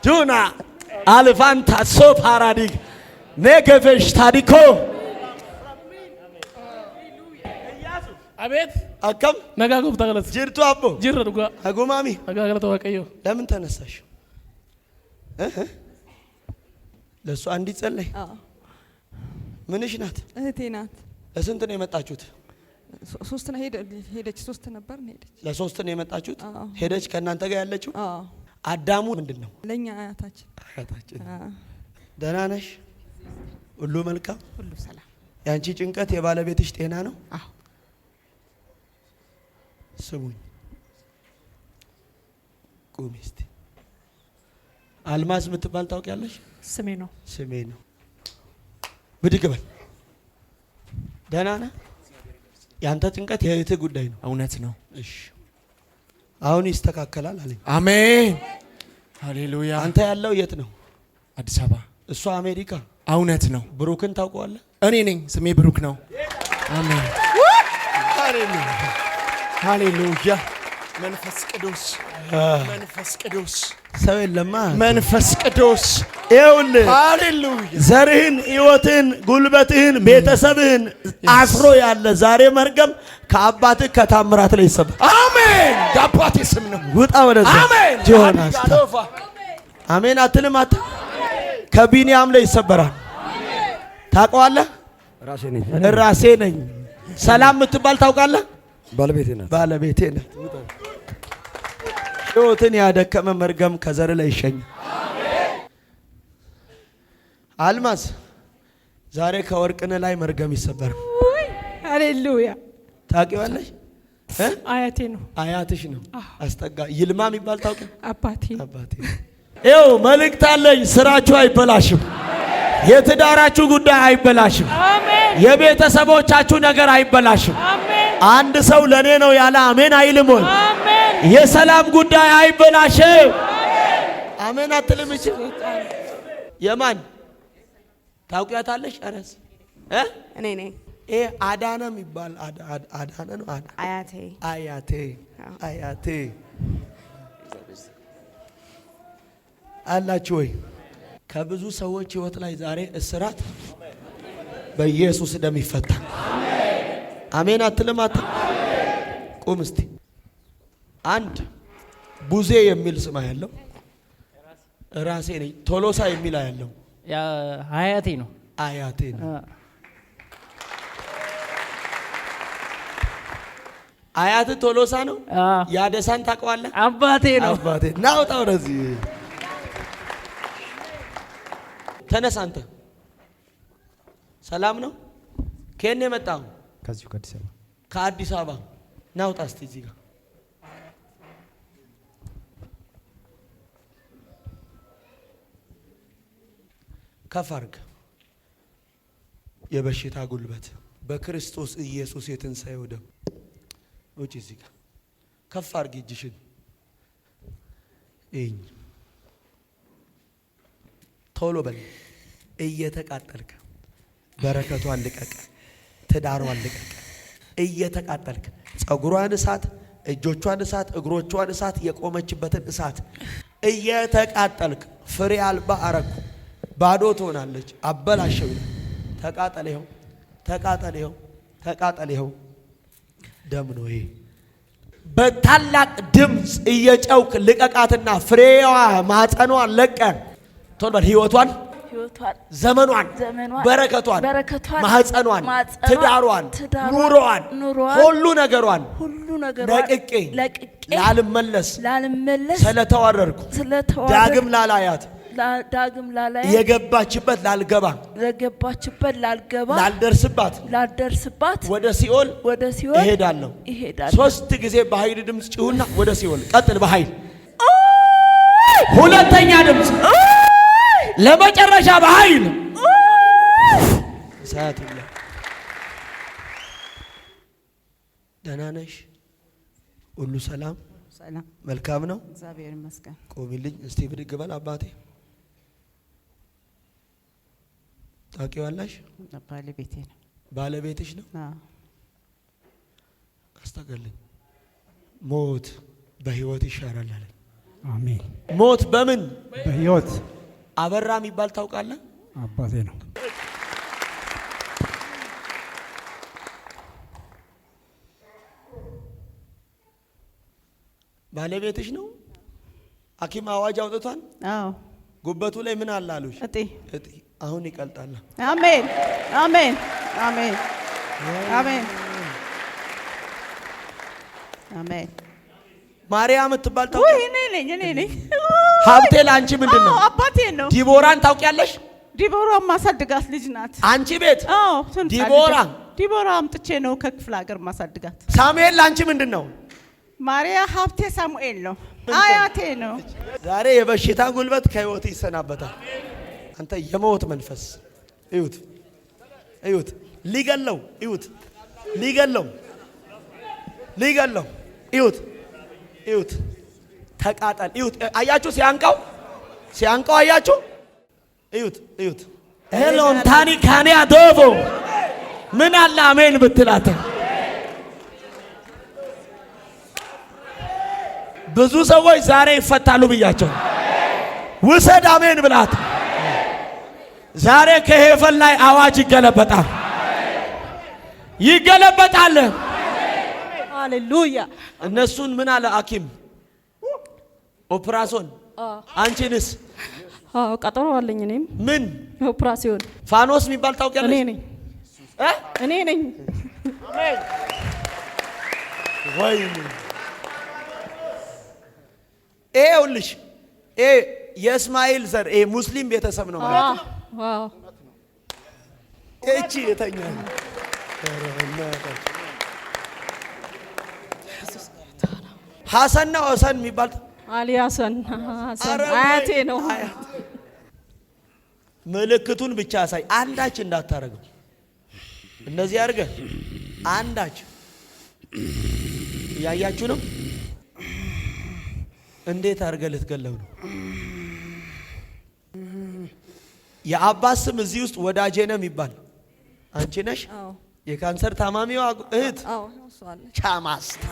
Juna Alvanta so paradig Negevesh Tadiko. አቤት አከም ነጋጉብ ተገለጽ ጅርቱ አቦ ጅርዱጋ አጎማሚ ነጋገለ ተወቀዩ ለምን ተነሳሽ? ለሱ አንዲ ጸለይ። ምንሽ ናት? እህቴ ናት። ለስንት ነው የመጣችሁት? ሶስት ነው ሄደች። ሶስት ነበር ሄደች። ለሶስት ነው የመጣችሁት? ሄደች ከእናንተ ጋር ያለችው? አዳሙ ምንድነው? ለኛ አያታችን። ደህና ነሽ? ሁሉ መልካም? ሁሉ ሰላም። ያንቺ ጭንቀት የባለቤትሽ ጤና ነው? አዎ። ስሙኝ ቁሚ እስቲ። አልማዝ የምትባል ታውቂያለሽ? ስሜ ነው። ስሜ ነው። ብድግ በል። ደህና ነህ? ያንተ ጭንቀት የእህትህ ጉዳይ ነው። እውነት ነው። እሺ አሁን ይስተካከላል አለኝ። አሜን ሃሌሉያ። አንተ ያለው የት ነው? አዲስ አበባ። እሷ አሜሪካ። እውነት ነው። ብሩክን ታውቀዋለህ? እኔ ነኝ። ስሜ ብሩክ ነው። አሜን ሃሌሉያ ሃሌሉያ። መንፈስ ቅዱስ መንፈስ ቅዱስ ሰው የለማ። መንፈስ ቅዱስ ይኸውልህ ሃሌሉያ። ዘርህን፣ ህይወትህን፣ ጉልበትህን፣ ቤተሰብህን አስሮ ያለ ዛሬ መርገም ከአባትህ ከታምራት ላይ ይሰበር። አሜን። የአባቴ ስም ነው። ውጣ ወደዛ። አሜን ጆናስ አሜን አትልም? አት ከቢኒያም ላይ ይሰበራል። ታውቀዋለህ? ራሴ ነኝ። ሰላም የምትባል ታውቃለህ? ባለቤቴ ናት። ባለቤቴ ናት። ህይወትን ያደከመ መርገም ከዘር ላይ ይሸኝ። አልማዝ ዛሬ ከወርቅን ላይ መርገም ይሰበር። ሃሌሉያ። ታውቂዋለሽ? አያቴ ነው። አያትሽ ነው። አስጠጋ ይልማ የሚባል ታውቂ? አባቴ አባቴ። ይኸው መልእክት አለኝ። ስራችሁ አይበላሽም። የትዳራችሁ ጉዳይ አይበላሽም። አሜን። የቤተሰቦቻችሁ ነገር አይበላሽም። አሜን። አንድ ሰው ለኔ ነው ያለ አሜን አይልም ወይ? አሜን። የሰላም ጉዳይ አይበላሽም። አሜን አትልም? እሺ የማን ታውቂያታለሽ? አረስ እኔ ነኝ። አዳነ የሚባል አዳነ ነው። አያቴ አያቴ አያቴ አላችሁ ወይ? ከብዙ ሰዎች ህይወት ላይ ዛሬ እስራት፣ በኢየሱስ ደም ይፈታ። አሜን አትልም? ቁም እስቲ። አንድ ቡዜ የሚል ስም ያለው ራሴ ነኝ። ቶሎሳ የሚል ያለው አያቴ ነው። አያቴ ነው። አያት ቶሎሳ ነው። ያደሳን ታውቀዋለህ? አባቴ ነው። አባቴ ናውጣ ወደዚህ ተነስ። አንተ ሰላም ነው? ከኔ የመጣው ከዚሁ ከአዲስ አበባ ከአዲስ አበባ ናውጣ እስቲ እዚህ ጋር ከፍ አድርግ። የበሽታ ጉልበት በክርስቶስ ኢየሱስ የትንሣኤው ደም ውጪ። እዚህ ጋር ከፍ አድርግ እጅሽን። እኝ ቶሎ በል። እየተቃጠልክ በረከቷን ልቀቅ፣ ትዳሯን ልቀቅ። እየተቃጠልክ ጸጉሯን እሳት፣ እጆቿን እሳት፣ እግሮቿን እሳት፣ የቆመችበትን እሳት እየተቃጠልክ ፍሬ አልባ አረኩ። ባዶ ትሆናለች። አበላሸው። ተቃጠል። ይኸው ተቃጠል። ይኸው ተቃጠል። ይኸው ደም ነው ይሄ። በታላቅ ድምፅ እየጨውክ ልቀቃትና ፍሬዋ ማህፀኗን ለቀ። ቶሎ በል። ህይወቷን፣ ዘመኗን፣ በረከቷን፣ ማህፀኗን፣ ትዳሯን፣ ኑሮዋን፣ ሁሉ ነገሯን ለቅቄ ላልመለስ ስለተዋረድኩ ዳግም ላላያት የገባችበት ላልገባ ላልደርስባት ወደ ሲኦል እሄዳለሁ። 3 ጊዜ በኃይል ድምፅ ጭሁና ወደ ሲኦል ቀጥል። በኃይል ሁለተኛ ድምፅ ለመጨረሻ በኃይል ሰዓትኛ። ደህና ነሽ? ሁሉ ሰላም መልካም ነው? እግዚአብሔር ይመስገን። ቆሚልኝ እስቲ ብድግ በል። አባቴ ታውቂዋለሽ? ባለቤቴ ነው። ባለቤትሽ ነው? አስተገልኝ። ሞት በህይወት ይሻራል አለኝ። አሜን። ሞት በምን በህይወት አበራ የሚባል ታውቃለህ? አባቴ ነው። ባለቤትሽ ነው? ሐኪም አዋጅ አውጥቷል? አዎ። ጉበቱ ላይ ምን አለ አሉሽ? እጢ። አሁን ይቀልጣል። አሜን አሜን አሜን አሜን አሜን። ማርያም ትባል ታውቂያለሽ? እኔ ነኝ። ሀብቴ ለአንቺ ምንድን ነው? አባቴ ነው። ዲቦራን ታውቂያለሽ? ዲቦራ ማሳድጋት ልጅ ናት። አንቺ ቤት? አዎ። ዲቦራ አምጥቼ ነው ከክፍለ ሀገር ማሳድጋት። ሳሙኤል ለአንቺ ምንድን ነው? ማርያ ሀብቴ ሳሙኤል ነው። አያቴ ነው። ዛሬ የበሽታ ጉልበት ከህይወት ይሰናበታል። አንተ የሞት መንፈስ እዩት፣ እዩት፣ ሊገለው፣ እዩት፣ ሊገለው፣ እዩት፣ እዩት፣ ተቃጠል፣ እዩት። አያችሁ? ሲያንቀው አያችሁ? እዩት፣ እዩት። ሄሎን ታኒ ካኒያ ዶቦ ምን አለ አሜን ብትላት ብዙ ሰዎች ዛሬ ይፈታሉ ብያቸው። ውሰድ አሜን ብላት። ዛሬ ከሄቨን ላይ አዋጅ ይገለበጣል፣ ይገለበጣል። ሃሌሉያ። እነሱን ምን አለ ሐኪም ኦፕራሶን። አንቺንስ? ቀጠሮ አለኝ። እኔም ምን ኦፕራሲዮን ፋኖስ የሚባል ታውቂያለሽ? እኔ ነኝ። ወይኔ ይኸውልሽ፣ የእስማኤል ዘር ሙስሊም ቤተሰብ ነው ማለት ነው። እቺ የተኛ ሐሰንና ወሰን የሚባል አሊ ሐሰን አያቴ ነው። ምልክቱን ብቻ ሳይ አንዳች እንዳታረገው። እንደዚህ አድርገ አንዳች ያያችሁ ነው። እንዴት አድርገ ልትገለው ነው? የአባት ስም እዚህ ውስጥ ወዳጄ ነው የሚባል አንቺ ነሽ? የካንሰር ታማሚዋ እህት? አዎ እሷ አለች። ቻማስታ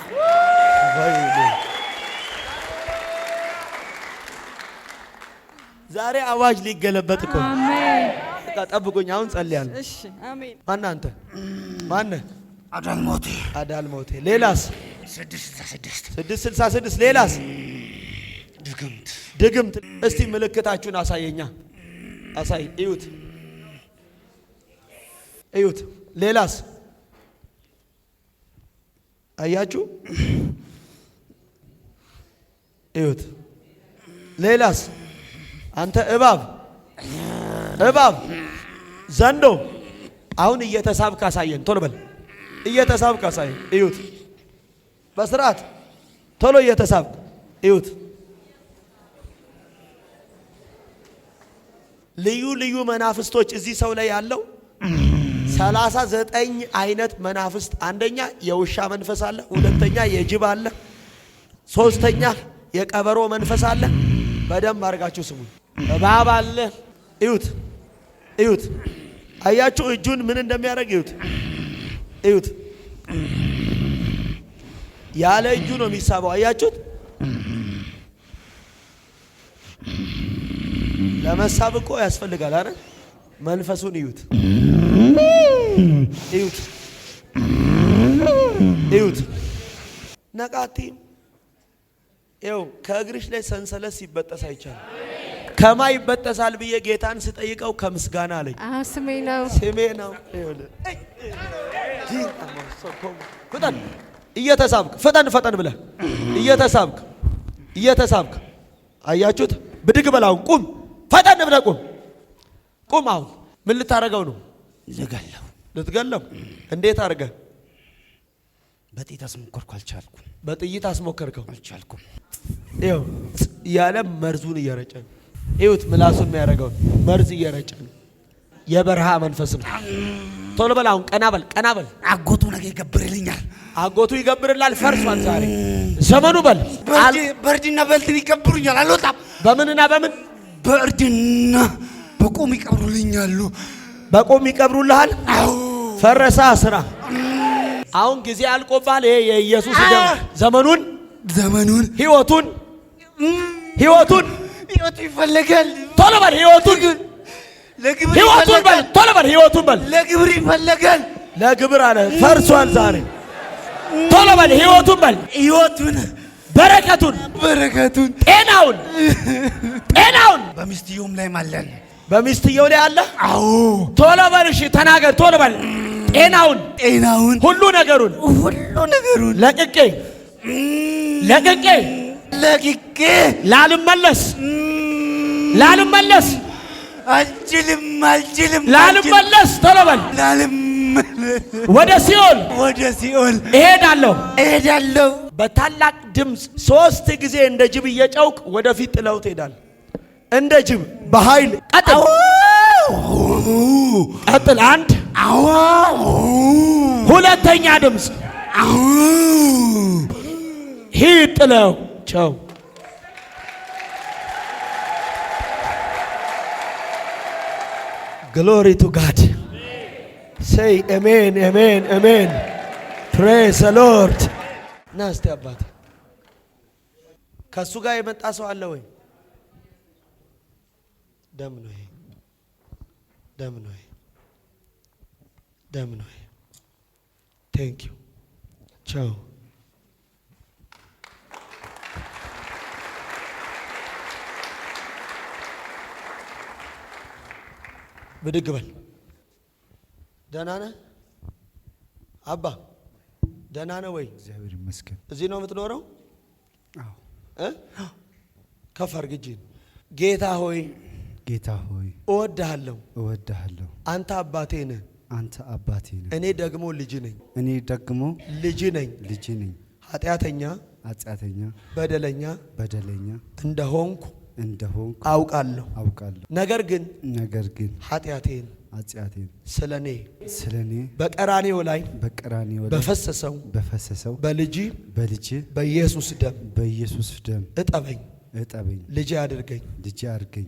ዛሬ አዋጅ ሊገለበጥ እኮ። በቃ ጠብቁኝ፣ አሁን ጸልያለሁ። እሺ አሜን። ማነህ አንተ? ማነህ? አዳልሞቴ አዳልሞቴ። ሌላስ? 666 ሌላስ? ድግምት። እስቲ ምልክታችሁን አሳየኛ። አሳይ። እዩት፣ እዩት። ሌላስ? አያችሁ? እዩት። ሌላስ? አንተ እባብ፣ እባብ፣ ዘንዶ። አሁን እየተሳብክ አሳየን። ቶሎ በል፣ እየተሳብክ አሳየን። እዩት፣ በስርዓት ቶሎ እየተሳብክ እዩት። ልዩ ልዩ መናፍስቶች እዚህ ሰው ላይ ያለው 39 አይነት መናፍስት። አንደኛ የውሻ መንፈስ አለ፣ ሁለተኛ የጅብ አለ፣ ሶስተኛ የቀበሮ መንፈስ አለ። በደንብ አድርጋችሁ ስሙ። እባብ አለ። እዩት፣ እዩት። አያችሁ እጁን ምን እንደሚያደርግ እዩት፣ እዩት። ያለ እጁ ነው የሚሳበው። አያችሁት? ለመሳብ እኮ ያስፈልጋል አይደል? መንፈሱን እዩት፣ እዩት፣ እዩት። ነቃቲም ይኸው ከእግርሽ ላይ ሰንሰለት ሲበጠስ አይቻልም። ከማ ይበጠሳል ብዬ ጌታን ስጠይቀው ከምስጋና አለኝ። ስሜ ነው፣ ስሜ ነው። ፍጠን እየተሳብክ፣ ፍጠን ፈጠን ብለህ እየተሳብክ፣ እየተሳብክ። አያችሁት? ብድግ በላውን ቁም፣ ፈጠን ብለህ ቁም፣ ቁም። አሁን ምን ልታረገው ነው? ልገለው። ልትገለው? እንዴት አድርገህ? በጥይት አስሞከርኩ፣ አልቻልኩም። በጥይት አስሞከርከው? አልቻልኩም። ይኸው ያለ መርዙን እየረጨ ነው። ይሁት ምላሱን የሚያደርገው መርዝ እየረጨ ነው። የበረሃ መንፈስ ነው። ቶሎ በል አሁን፣ ቀና በል፣ ቀና በል። አጎቱ ነገ ይገብርልኛል። አጎቱ ይገብርላል። ፈርሷል ዛሬ ዘመኑ። በል በእርድና በእንትን ይገብሩኛል። አልወጣም። በምንና በምን? በእርድና በቆም ይቀብሩልኛሉ። በቆም ይቀብሩልሃል። አዎ ፈረሳ ስራ። አሁን ጊዜ አልቆባል። ይሄ የኢየሱስ ዘመኑን ህይወቱን ህይወቱ ይፈለጋል። ቶሎ በል ህይወቱን፣ ህይወቱን በል ቶሎ በል ህይወቱን በል። ለግብር ይፈለጋል። ለግብር አለ ፈርሷል ዛሬ። ቶሎ በል ህይወቱን በል፣ ህይወቱን፣ በረከቱን፣ ጤናውን፣ በሚስትየውም ላይ ማለን። በሚስትየው ላይ አለ። አዎ ቶሎ በል እሺ፣ ተናገር ቶሎ በል። ጤናውን፣ ሁሉ ነገሩን ለቅቄ ላልመለስ አልችልም ላልመለስ ቶሎ በል። ወደ ሲኦል እሄዳለሁ። በታላቅ ድምፅ 3 ጊዜ እንደ ጅብ እየጨውቅ ወደፊት ጥለው ትሄዳለህ። እንደ ጅብ በኃይል ቀጥል። 1 ሁለተኛ ድምፅ ሂድ ጥለው ቸው። ግሎሪ ቱ ጋድ ሴይ አሜን አሜን አሜን። ፕሬዝ ዘ ሎርድ። ና እስቲ አባት ከሱ ጋር የመጣ ሰው አለ ወይ? ደም ነው ይሄ፣ ደም ነው ይሄ፣ ደም ነው ይሄ። ቴንክ ዩ ቻው። ብድግ በል። ደህና ነህ አባ? ደህና ነህ ወይ? እግዚአብሔር ይመስገን። እዚህ ነው የምትኖረው? አዎ። ከፍ አድርግ እጅህን። ጌታ ሆይ እወድሃለሁ። አንተ አባቴ ነህ። እኔ ደግሞ ልጅ ነኝ። ልጅ ነኝ። ኃጢአተኛ በደለኛ እንደሆንኩ አውቃለሁ። ነገር ግን ኃጢአቴን ስለኔ በቀራንዮ ላይ በፈሰሰው በልጅ በኢየሱስ ደም እጠበኝ፣ ልጅ አድርገኝ።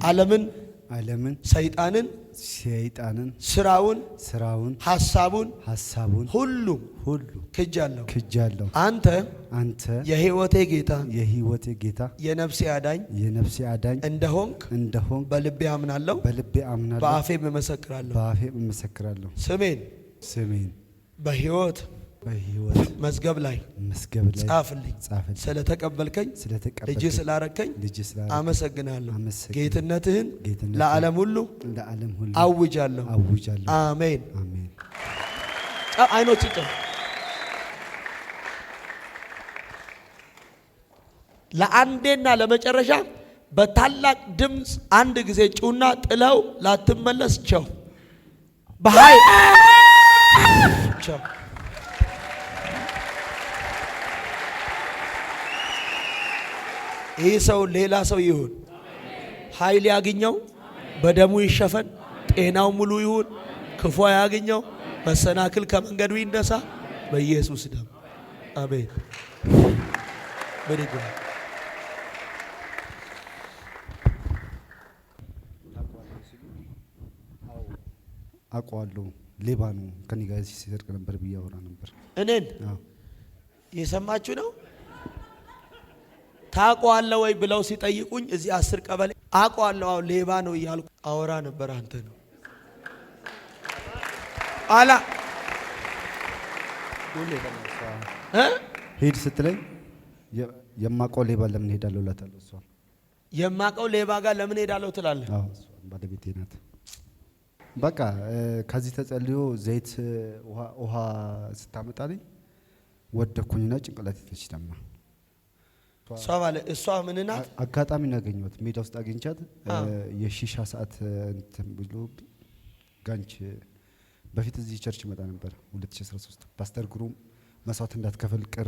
ዓለምን ዓለምን ሰይጣንን ስራውን ሐሳቡን ሁሉ ክጃለሁ። አንተ የሕይወቴ ጌታ የነፍሴ አዳኝ እንደሆንክ በልቤ አምናለሁ በአፌም እመሰክራለሁ። ስሜን በሕይወት መዝገብ ላይ ጻፍልኝ። ስለተቀበልከኝ ልጅ ስላረከኝ አመሰግናለሁ። ጌትነትህን ለዓለም ሁሉ አውጃለሁ። አሜን። አይኖች ይጨም ለአንዴና ለመጨረሻ በታላቅ ድምፅ አንድ ጊዜ ጩና ጥለው ላትመለስ ቸው በኃይል ቸው ይህ ሰው ሌላ ሰው ይሁን፣ ኃይል ያግኘው፣ በደሙ ይሸፈን፣ ጤናው ሙሉ ይሁን፣ ክፉ ያግኘው፣ መሰናክል ከመንገዱ ይነሳ በኢየሱስ ደም አሜን። በደግ አቋሉ ሌባ ነው ከኔ ጋር ሲሰርቅ ነበር ብያወራ ነበር። እኔን የሰማችሁ ነው። ታቋለ ወይ ብለው ሲጠይቁኝ እዚህ 10 ቀበሌ አቋለው ሌባ ነው እያልኩ አወራ ነበር። አንተ ነው አላ ሄድ ስትለኝ የማቀው ሌባ ለምን ሄዳለሁ እላታለሁ። እሷ የማቀው ሌባ ጋር ለምን ሄዳለሁ ትላለህ? አዎ እሷ ባለቤቴ ናት። በቃ ከዚህ ተጸልዮ ዘይት ውሃ ስታመጣልኝ ወደኩኝና ጭንቅላቴ ተሽተማ እሷ ምንና አጋጣሚ ያገኘሁት ሜዳ ውስጥ አግኝቻት የሺሻ ሰዓት እንትን ብሎ ጋንች በፊት እዚህ ቸርች መጣ ነበር 2013 ፓስተር ግሩም መስዋዕት እንዳትከፍል ቅር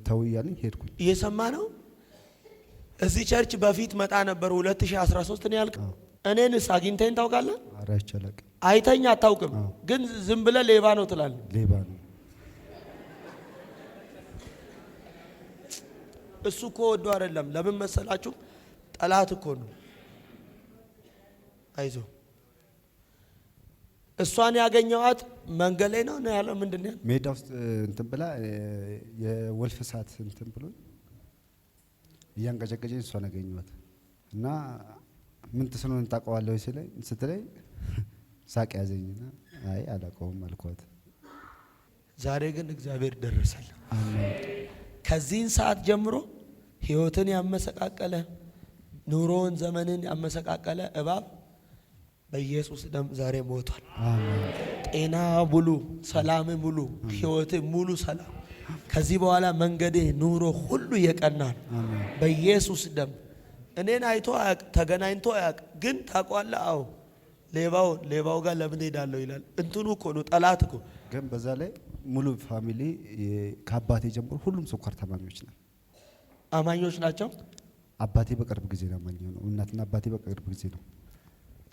ተው ያለኝ ሄድኩኝ። እየሰማ ነው። እዚህ ቸርች በፊት መጣ ነበር 2013 ነው ያልከው። እኔንስ አግኝተኝ ታውቃለህ? ኧረ አይቻልም። አይተኛ አታውቅም፣ ግን ዝም ብለህ ሌባ ነው ትላለህ። ሌባ ነው እሱ እኮ ወዶ አይደለም። ለምን መሰላችሁ? ጠላት እኮ ነው። አይዞ እሷን ያገኘዋት መንገድ ላይ ነው ያለው። ምንድነው ሜዳ ውስጥ እንትን ብላ የወልፍ ሰዓት እንትን ብሎ እያንቀጨቀጨኝ እሷን ያገኘዋት እና ምን ተሰኖን ታውቀዋለህ ስትለኝ ሳቅ ያዘኝና አይ አላውቀውም አልኳት። ዛሬ ግን እግዚአብሔር ደረሰልኝ። አሜን። ከዚህን ሰዓት ጀምሮ ህይወትን ያመሰቃቀለ ኑሮን ዘመንን ያመሰቃቀለ እባብ በኢየሱስ ደም ዛሬ ሞቷል። አሜን። ጤና ሙሉ፣ ሰላም ሙሉ፣ ህይወት ሙሉ ሰላም። ከዚህ በኋላ መንገድ ኑሮ ሁሉ የቀናል። አሜን። በኢየሱስ ደም እኔን አይቶ አያቅ፣ ተገናኝቶ አያቅ፣ ግን ታቋለ። አዎ ሌባው ጋር ለምን ሄዳለሁ ይላል። እንትኑ እኮ ነው ጠላት እኮ። ግን በዛ ላይ ሙሉ ፋሚሊ ከአባቴ ጀምሮ ሁሉም ስኳር ታማሚዎች ናቸው። አማኞች ናቸው። አባቴ በቅርብ ጊዜ ነው አማኝ ነው። እናትና አባቴ በቅርብ ጊዜ ነው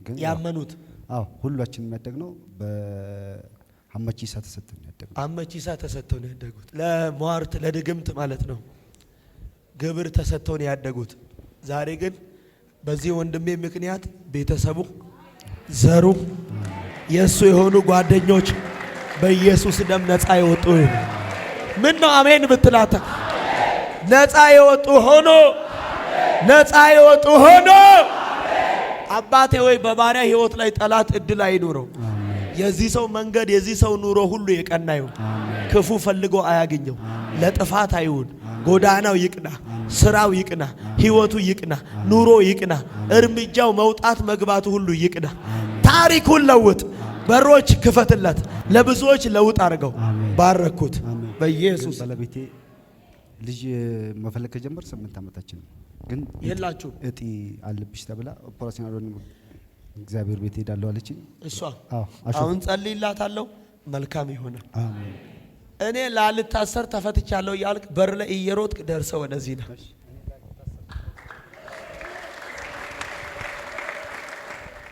ግን ያመኑት። አዎ ሁላችንም ያደግነው በአመቺሳ ተሰጥተው ነው ያደግነው። አመቺሳ ተሰጥተው ነው ያደጉት። ለሟርት ለድግምት ማለት ነው ግብር ተሰጥተው ነው ያደጉት። ዛሬ ግን በዚህ ወንድሜ ምክንያት ቤተሰቡ፣ ዘሩ፣ የሱ የሆኑ ጓደኞች በኢየሱስ ደም ነፃ ይወጡ። ምን ነው አሜን ብትላታ ነፃ ይወጡ ሆኖ አባቴ ወይ በባሪያ ህይወት ላይ ጠላት እድል አይኑረው። የዚህ ሰው መንገድ የዚህ ሰው ኑሮ ሁሉ የቀና ይሁን። ክፉ ፈልጎ አያገኘው። ለጥፋት አይሁን። ጎዳናው ይቅና፣ ስራው ይቅና፣ ህይወቱ ይቅና፣ ኑሮ ይቅና፣ እርምጃው መውጣት መግባቱ ሁሉ ይቅና። ታሪኩን ለውጥ፣ በሮች ክፈትለት፣ ለብዙዎች ለውጥ አድርገው። ባረኩት በኢየሱስ። ባለቤቴ ልጅ መፈለግ ከጀመር 8 ዓመታችን ነው። ግን የላችሁ እጢ አለብሽ ተብላ ኦፕሬሽን አድርገን እግዚአብሔር ቤት ሄዳለሁ አለችኝ። እሷ አሁን ጸልይላታለሁ፣ መልካም ይሆናል። አሜን። እኔ ላልታሰር ተፈትቻለሁ እያልክ በር ላይ እየሮጥክ ደርሰህ ወደዚህ ነው።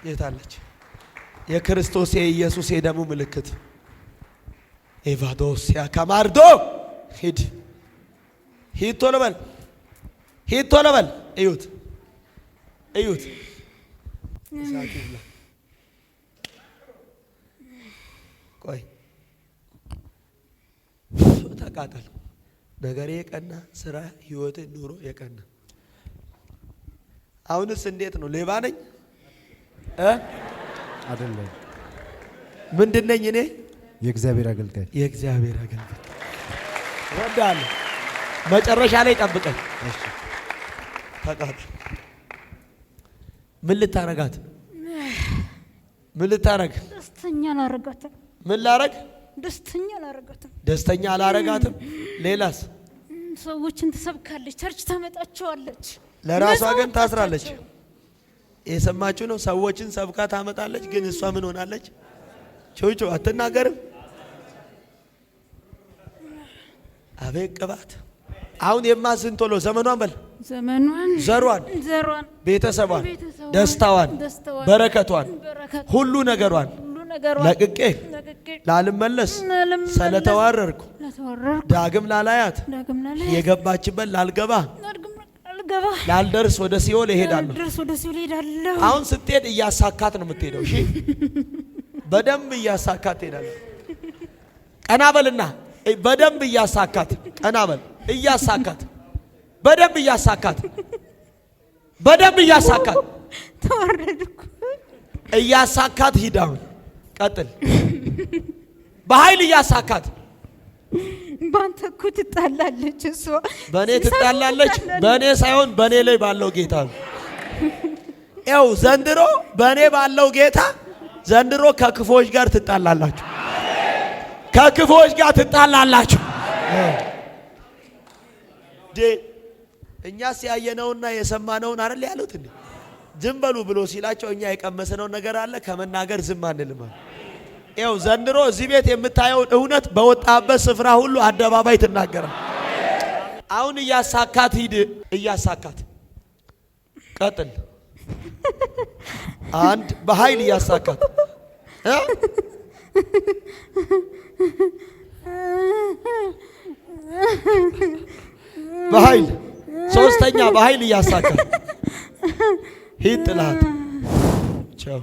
የታለች የክርስቶስ የኢየሱስ የደሙ ምልክት? ኤቫዶስ ያካማርዶ ሂድ ቶሎ በል። እዩት እሳቱ ብላ ቆይ ተቃጠል። ነገሬ የቀና ስራ፣ ህይወት፣ ኑሮ የቀና አሁንስ እንዴት ነው? ሌባ ነኝ አይደለም። ምንድን ነኝ እኔ? የእግዚአብሔር አገልጋይ። የእግዚአብሔር አገልጋይ ወዳለሁ። መጨረሻ ላይ ጠብቀኝ። እሺ ተቃጠል። ምን ልታረጋት? ምን ልታረግ? ደስተኛ አላረጋትም። ምን ላረግ? ደስተኛ አላረጋትም። ደስተኛ አላረጋትም። ሌላስ? ሰዎችን ትሰብካለች፣ ቸርች ታመጣቸዋለች፣ ለራሷ ግን ታስራለች። የሰማችሁ ነው። ሰዎችን ሰብካ ታመጣለች፣ ግን እሷ ምን ሆናለች? ቾቾ አትናገርም። አቤት ቅባት! አሁን የማዝን ቶሎ ዘመኗን በል፣ ዘመኗን፣ ዘሯን፣ ቤተሰቧን፣ ደስታዋን፣ በረከቷን፣ ሁሉ ነገሯን ለቅቄ ላልመለስ ስለተዋረርኩ ዳግም ላላያት የገባችበት ላልገባ ላልደርስ ወደ ሲኦል እሄዳለሁ። አሁን ስትሄድ እያሳካት ነው የምትሄደው። እሺ በደንብ እያሳካት ትሄዳለህ። ቀና በልና በደንብ እያሳካት፣ ቀና በል እያሳካት፣ በደንብ እያሳካት፣ በደንብ እያሳካት፣ ተዋረድኩ እያሳካት ሂድ። አሁን ቀጥል፣ በኃይል እያሳካት። ባንተ እኮ ትጣላለች እሷ። በእኔ ትጣላለች። በእኔ ሳይሆን በእኔ ላይ ባለው ጌታ ነው። ያው ዘንድሮ በእኔ ባለው ጌታ ዘንድሮ ከክፎች ጋር ትጣላላችሁ፣ ከክፎች ጋር ትጣላላችሁ። እኛስ ያየነውና የሰማነውን አይደል ያሉት እንዴ? ዝም በሉ ብሎ ሲላቸው እኛ የቀመስነው ነገር አለ፣ ከመናገር ዝም አንልም። ያው ዘንድሮ እዚህ ቤት የምታየውን እውነት በወጣበት ስፍራ ሁሉ አደባባይ ትናገራል። አሁን እያሳካት ሂድ፣ እያሳካት ቀጥል። አንድ በኃይል እያሳካት በኃይል ሶስተኛ በኃይል እያሳካት ሂድ። ጥላት ቻው።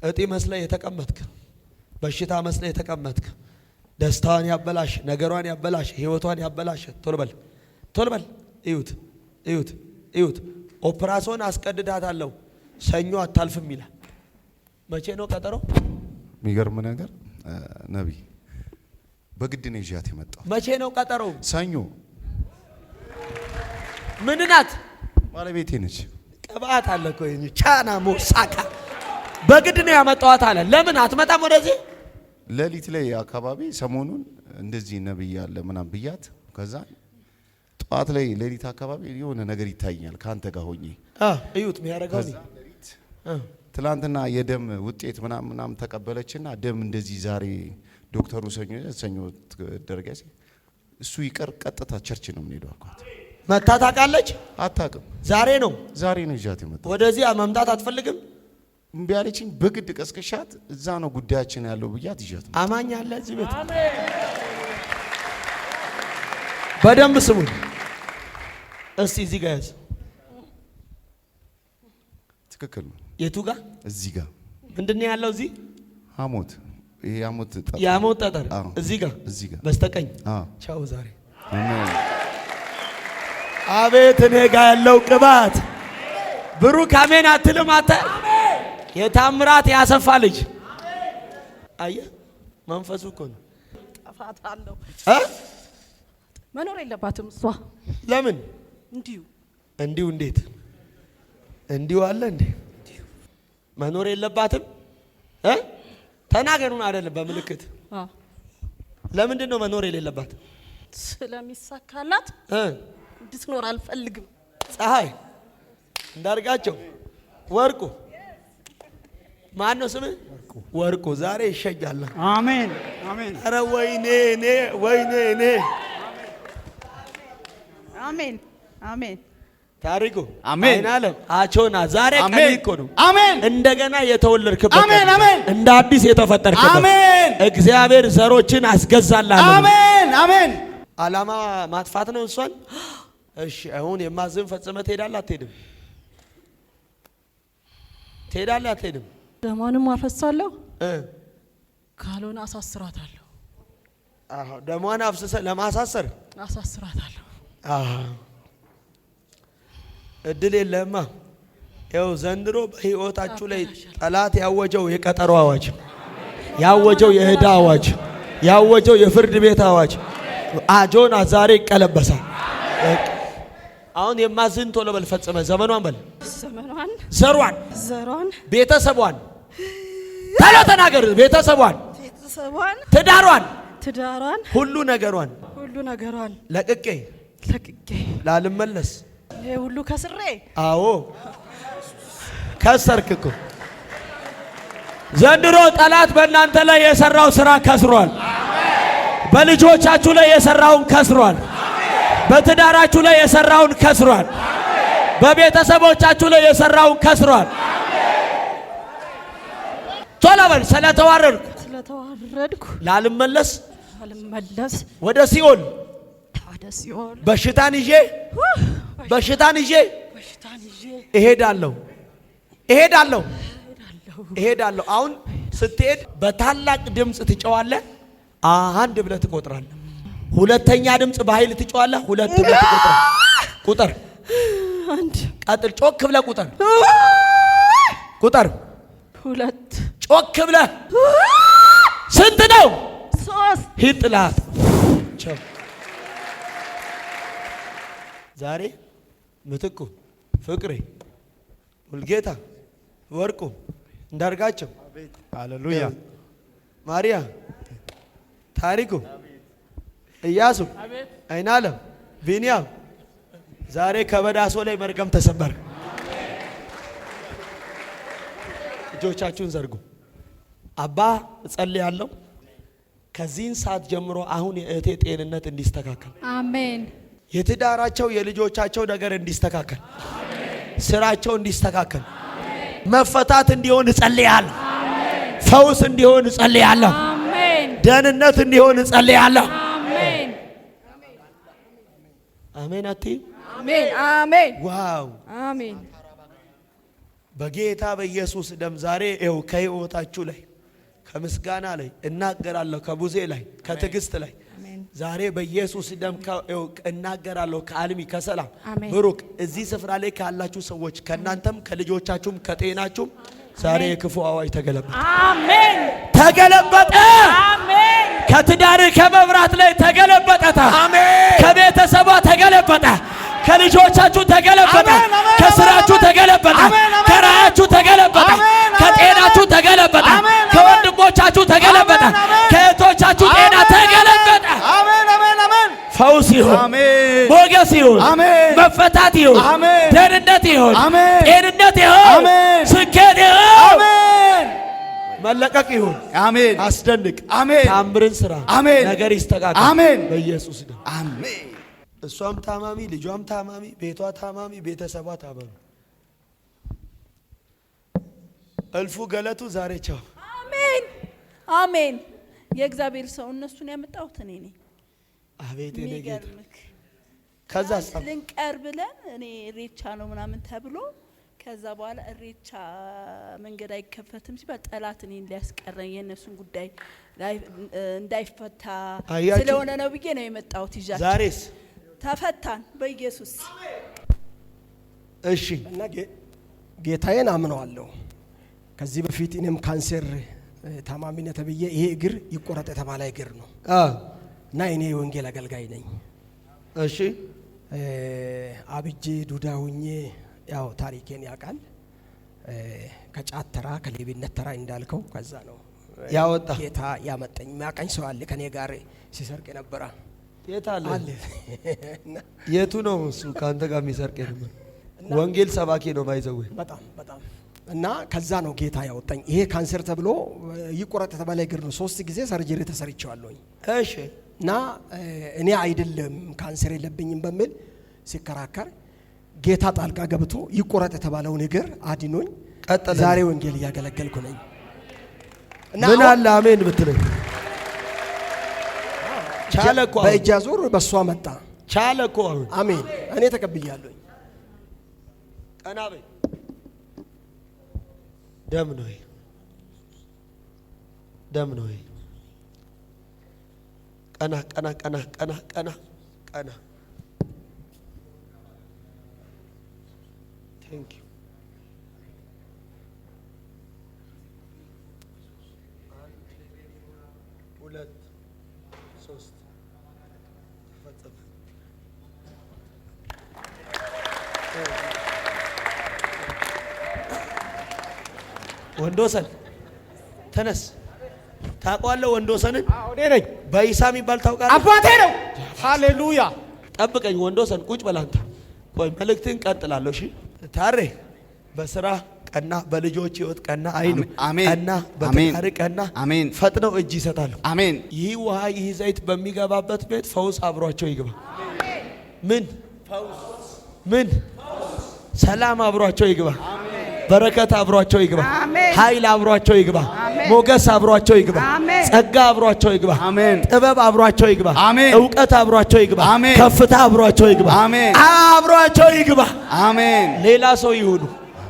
እጢ መስለ የተቀመጥክ፣ በሽታ መስለ የተቀመጥክ፣ ደስታዋን ያበላሽ፣ ነገሯን ያበላሽ፣ ህይወቷን ያበላሽ፣ ቶሎ በል ቶሎ በል። እዩት እዩት እዩት። ኦፕራሶን አስቀድዳታለሁ፣ ሰኞ አታልፍም ይላል። መቼ ነው ቀጠሮ? የሚገርም ነገር ነቢይ፣ በግድ ነው ይዣት የመጣው። መቼ ነው ቀጠሮ? ሰኞ። ምን ናት? ባለቤቴ ነች። ቅባት አለ እኮ ቻና ሞሳካ በግድ ነው ያመጣዋት አለ። ለምን አትመጣም ወደዚህ? ሌሊት ላይ አካባቢ ሰሞኑን እንደዚህ ነብይ ያለ ምናምን ብያት፣ ከዛ ጠዋት ላይ ሌሊት አካባቢ የሆነ ነገር ይታየኛል ካንተ ጋር ሆኜ። እዩት የሚያረጋው ነው። ትላንትና የደም ውጤት ምናምን ተቀበለችና ደም እንደዚህ ዛሬ ዶክተሩ ሰኞ ደረገች። እሱ ይቀር ቀጥታ ቸርች ነው የምንሄደው አልኳት። መታ ታውቃለች? አታውቅም። ዛሬ ነው ይዣት የመጣው። ወደዚህ መምጣት አትፈልግም? እምቢ አለችኝ። በግድ ቀስቅሻት እዛ ነው ጉዳያችን ያለው ብያት ይዣት። አማኝ አለ እዚህ ቤት። በደንብ ስሙኝ እስቲ። እዚህ ጋር ያዝ። ትክክል ነው። የቱ ጋር? እዚህ ጋር። ምንድነው ያለው እዚህ? ሐሞት። ይሄ ሐሞት ጠጠር። የሐሞት ጠጠር እዚህ ጋር በስተቀኝ። ቻው ዛሬ። አሜን። አቤት እኔ ጋር ያለው ቅባት። ብሩክ አሜን አትልም? አተ የታምራት ያሰፋ ልጅ አየህ፣ መንፈሱ እኮ ነው። ጠፋታለሁ። መኖር የለባትም እሷ። ለምን? እንዲሁ እንዴት እንዲሁ አለ እንዴ? መኖር የለባትም። ተናገሩን አይደለም በምልክት። ለምንድን ነው መኖር የሌለባት? ስለሚሳካላት እንድትኖር አልፈልግም። ፀሐይ እንዳርጋቸው ወርቁ ማን ነው ስምህ? ወርቁ ዛሬ ይሸጃል። አሜን አሜን። አረ ወይኔ እኔ አሜን አሜን። ታሪኩ አሜን። አይናለም አቾና ዛሬ ቀን እኮ ነው። አሜን። እንደገና የተወለድክበት አሜን አሜን። እንደ አዲስ የተፈጠርክበት አሜን። እግዚአብሔር ዘሮችን አስገዛላለሁ። አሜን አሜን። አላማ ማጥፋት ነው እሷን። እሺ አሁን የማዝን ፈጽመ ትሄዳለህ አትሄድም? ትሄዳለህ አትሄድም? ደሟንም አፈሳለሁ ካልሆነ አሳስራታለሁ። አዎ ደሟን አፍስሰ ለማሳሰር አሳስራታለሁ። እድል የለህማ። ያው ዘንድሮ በህይወታችሁ ላይ ጠላት ያወጀው የቀጠሮ አዋጅ፣ ያወጀው የዕዳ አዋጅ፣ ያወጀው የፍርድ ቤት አዋጅ አጆና ዛሬ ይቀለበሳል። አሁን የማዝን ቶሎ በል ፈጽመ ዘመኗን በል ዘመኗን ዘሯን ቤተሰቧን ታላ ተናገር ቤተሰቧን ትዳሯን ሁሉ ነገሯን ለቅቄ ላልመለስ ይሄ ሁሉ ከስሬ አዎ ከሰርክኩ ዘንድሮ ጠላት በእናንተ ላይ የሰራው ስራ ከስሯል። በልጆቻችሁ ላይ የሰራውን ከስሯል። በትዳራችሁ ላይ የሰራውን ከስሯል። በቤተሰቦቻችሁ ላይ የሰራውን ከስሯል። ቶሎ በል ስለተዋረድኩ ላልመለስ ወደ ሲኦል በሽታን ይዤ እሄዳለሁ። አሁን ስትሄድ በታላቅ ድምጽ ትጨዋለህ። አንድ ብለህ ትቆጥራለህ። ሁለተኛ ድምጽ በኃይል ትጨዋለህ። ሁለት ብለህ ትቆጥራለህ። ቁጥር አንድ ቀጥል። ጮክ ብለህ ቁጥር ሁለት ጮክ ብለህ ስንት ነው? ሶስት ሂድ ጥላት ዛሬ ምትኩ ፍቅሬ ሙልጌታ ወርቁ እንዳርጋቸው ሃሌሉያ ማሪያ ታሪኩ ኢያሱ አይናለም ቢንያም ዛሬ ከበዳሶ ላይ መርገም ተሰበር። እጆቻችሁን ዘርጉ። አባ እጸልያለሁ ከዚህን ሰዓት ጀምሮ አሁን የእህቴ ጤንነት እንዲስተካከል አሜን። የትዳራቸው የልጆቻቸው ነገር እንዲስተካከል አሜን። ስራቸው እንዲስተካከል አሜን። መፈታት እንዲሆን እጸልያለሁ አሜን። ፈውስ እንዲሆን እጸልያለሁ አሜን። ደህንነት እንዲሆን እጸልያለሁ አሜን። አሜን አትይ አሜን። ዋው አሜን። በጌታ በኢየሱስ ደም ዛሬ ይኸው ከህይወታችሁ ላይ ከምስጋና ላይ እናገራለሁ፣ ከቡዜ ላይ ከትዕግስት ላይ ዛሬ በኢየሱስ ደም እናገራለሁ። ከአልሚ ከሰላም ብሩክ እዚህ ስፍራ ላይ ካላችሁ ሰዎች ከናንተም ከልጆቻችሁም ከጤናችሁም ዛሬ የክፉ አዋጅ ተገለበጠ። አሜን። ተገለበጠ። አሜን። ከትዳር ከመብራት ላይ ተገለበጠ። አሜን። ከቤተሰቧ ተገለበጠ። ከልጆቻችሁ ተገለበጠ። ከስራችሁ ተገለበጠ። ከራያችሁ ተገለበጠ። ከጤናችሁ ተገለበጠ። ከወንድሞቻችሁ ተገለበጠ። ከእህቶቻችሁ ጤና ተገለበጠ። አሜን አሜን አሜን። ፈውስ ይሁን፣ ሞገስ ይሁን፣ መፈታት ይሁን፣ ደህንነት ይሁን፣ ጤንነት ይሁን፣ ስኬት ይሁን፣ መለቀቅ ይሁን። አሜን። አስደንቅ። አሜን። ታምርን ስራ። አሜን። ነገር ይስተካከል። አሜን። በኢየሱስ ደም አሜን። እሷም ታማሚ፣ ልጇም ታማሚ፣ ቤቷ ታማሚ፣ ቤተሰቧ ታማሚ። እልፉ ገለቱ ዛሬ ቻው። አሜን አሜን። የእግዚአብሔር ሰው እነሱን ያመጣሁት እኔ ነኝ። አቤት እኔ ጌታ። ከዛ ልንቀር ብለን እኔ እሬቻ ነው ምናምን ተብሎ ከዛ በኋላ እሬቻ መንገድ አይከፈትም ሲባል ጠላት እኔን ሊያስቀረኝ የእነሱን ጉዳይ እንዳይፈታ ስለሆነ ነው ብዬ ነው የመጣሁት ይዣቸው። ዛሬስ ተፈታን በኢየሱስ። እሺ እና ጌታዬን አምነዋለሁ። ከዚህ በፊት እኔም ካንሰር ታማሚ ነኝ ተብዬ ይሄ እግር ይቆረጥ የተባለ እግር ነው እና እኔ የወንጌል አገልጋይ ነኝ። እሺ አብጄ ዱዳ ሁኜ ያው ታሪኬን ያውቃል። ከጫት ተራ ከሌብነት ተራ እንዳልከው ከዛ ነው ያወጣ ጌታ ያመጣኝ። የሚያቀኝ ሰው አለ ከኔ ጋር ሲሰርቅ ነበር። የት አለ? የቱ ነው እሱ ካንተ ጋር የሚሰርቅ ነበር? ወንጌል ሰባኪ ነው ባይዘው በጣም በጣም እና ከዛ ነው ጌታ ያወጣኝ። ይሄ ካንሰር ተብሎ ይቆረጥ ተባለ እግር ነው። 3 ጊዜ ሰርጀሪ ተሰርቻለሁ። እሺ እና እኔ አይደለም ካንሰር የለብኝም በሚል ሲከራከር ጌታ ጣልቃ ገብቶ ይቆረጥ የተባለውን እግር አድኖኝ ዛሬ ወንጌል እያገለገልኩ ነኝ። እና ምን አለ አሜን ብትለኝ ቻለ እኮ በእጃ ዙር በሷ መጣ ቻለ እኮ አሁን። አሜን። እኔ ተቀብያለሁ። ቀና በይ። ደም ነው ይሄ፣ ደም ነው ይሄ። ቀና ቀና ቀና ቀና ቀና ቀና። ቴንክ ዩ። ሁለት ሶስት ተፈጸመ። ወንዶሰን ተነስ። ታውቀዋለህ ወንዶሰንን? እኔ ነኝ። በኢሳ የሚባል ታውቃለህ? አባቴ ነው። ሃሌሉያ። ጠብቀኝ ወንዶሰን፣ ቁጭ በል አንተ። ቆይ መልእክትን ቀጥላለሁ። እሺ ታሬ በስራ ቀና፣ በልጆች ህይወት ቀና አይሉ ቀና፣ በትዳር ቀና፣ ፈጥነው እጅ ይሰጣሉ። አሜን። ይህ ውሃ ይህ ዘይት በሚገባበት ቤት ፈውስ አብሯቸው ይግባ። ምን ፈውስ? ምን ሰላም አብሯቸው ይግባ። በረከት አብሯቸው ይግባ። ኃይል አብሯቸው ይግባ። ሞገስ አብሯቸው ይግባ። ጸጋ አብሯቸው ይግባ። ጥበብ አብሯቸው ይግባ። እውቀት አብሯቸው ይግባ። ከፍታ አብሯቸው ይግባ። አብሯቸው ይግባ። አሜን። ሌላ ሰው ይሁኑ፣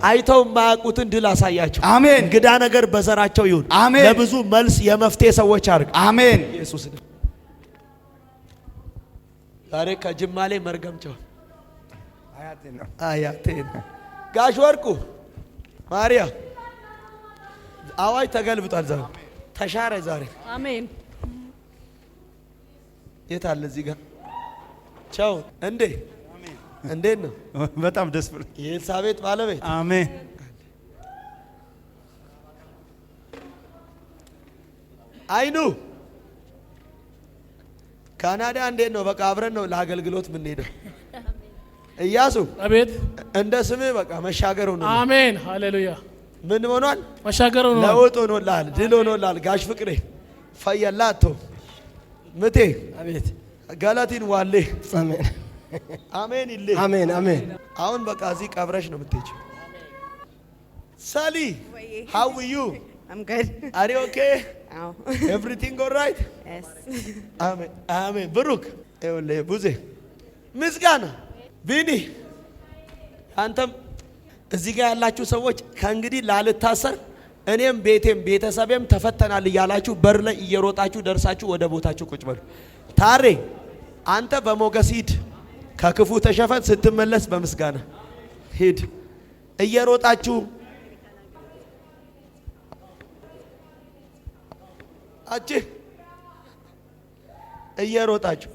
አይተው የማያውቁትን ድል አሳያቸው። አሜን። እንግዳ ነገር በዘራቸው ይሁን። አሜን። ለብዙ መልስ የመፍትሄ ሰዎች አድርግ። አሜን። ኢየሱስ ነው። ዛሬ ከጅማ ላይ መርገምቸው አያቴ ነው። ጋሽ ወርቁ ማርያ አዋጅ ተገልብጧል። ዛሬ ተሻረ። ዛሬ አሜን። የት አለ እዚህ ጋር ቻው። እንዴት ነው? በጣም ደስ ብሎ የኤልሳቤጥ ባለቤት አሜን። አይኑ ካናዳ እንዴት ነው? በቃ አብረን ነው ለአገልግሎት የምንሄደው። ኢያሱ አቤት። እንደ ስምህ በቃ መሻገር ሆኖ አሜን። ሃሌሉያ። ምን ሆኗል? መሻገር ሆኗል። ለውጥ ሆኖልሃል። ድል ሆኖልሃል። ጋሽ ፍቅሬ ፈየላቶ ምቴ አቤት። ገለቲን ዋሌ አሜን። አሜን ይል አሜን አሜን። አሁን በቃ እዚህ ቀብረሽ ነው የምትሄጂው። ሰሊ how are you? I'm good. Are you okay? Oh. Everything all right? Yes. አሜን አሜን። ብሩክ ይኸውልህ ቡዜ ምስጋና ቢኒ አንተም እዚህ ጋር ያላችሁ ሰዎች ከእንግዲህ ላልታሰር እኔም ቤቴም ቤተሰቤም ተፈተናል እያላችሁ በር ላይ እየሮጣችሁ ደርሳችሁ ወደ ቦታችሁ ቁጭ በሉ። ታሬ አንተ በሞገስ ሂድ፣ ከክፉ ተሸፈን፣ ስትመለስ በምስጋና ሂድ። እየሮጣችሁ እየሮጣችሁ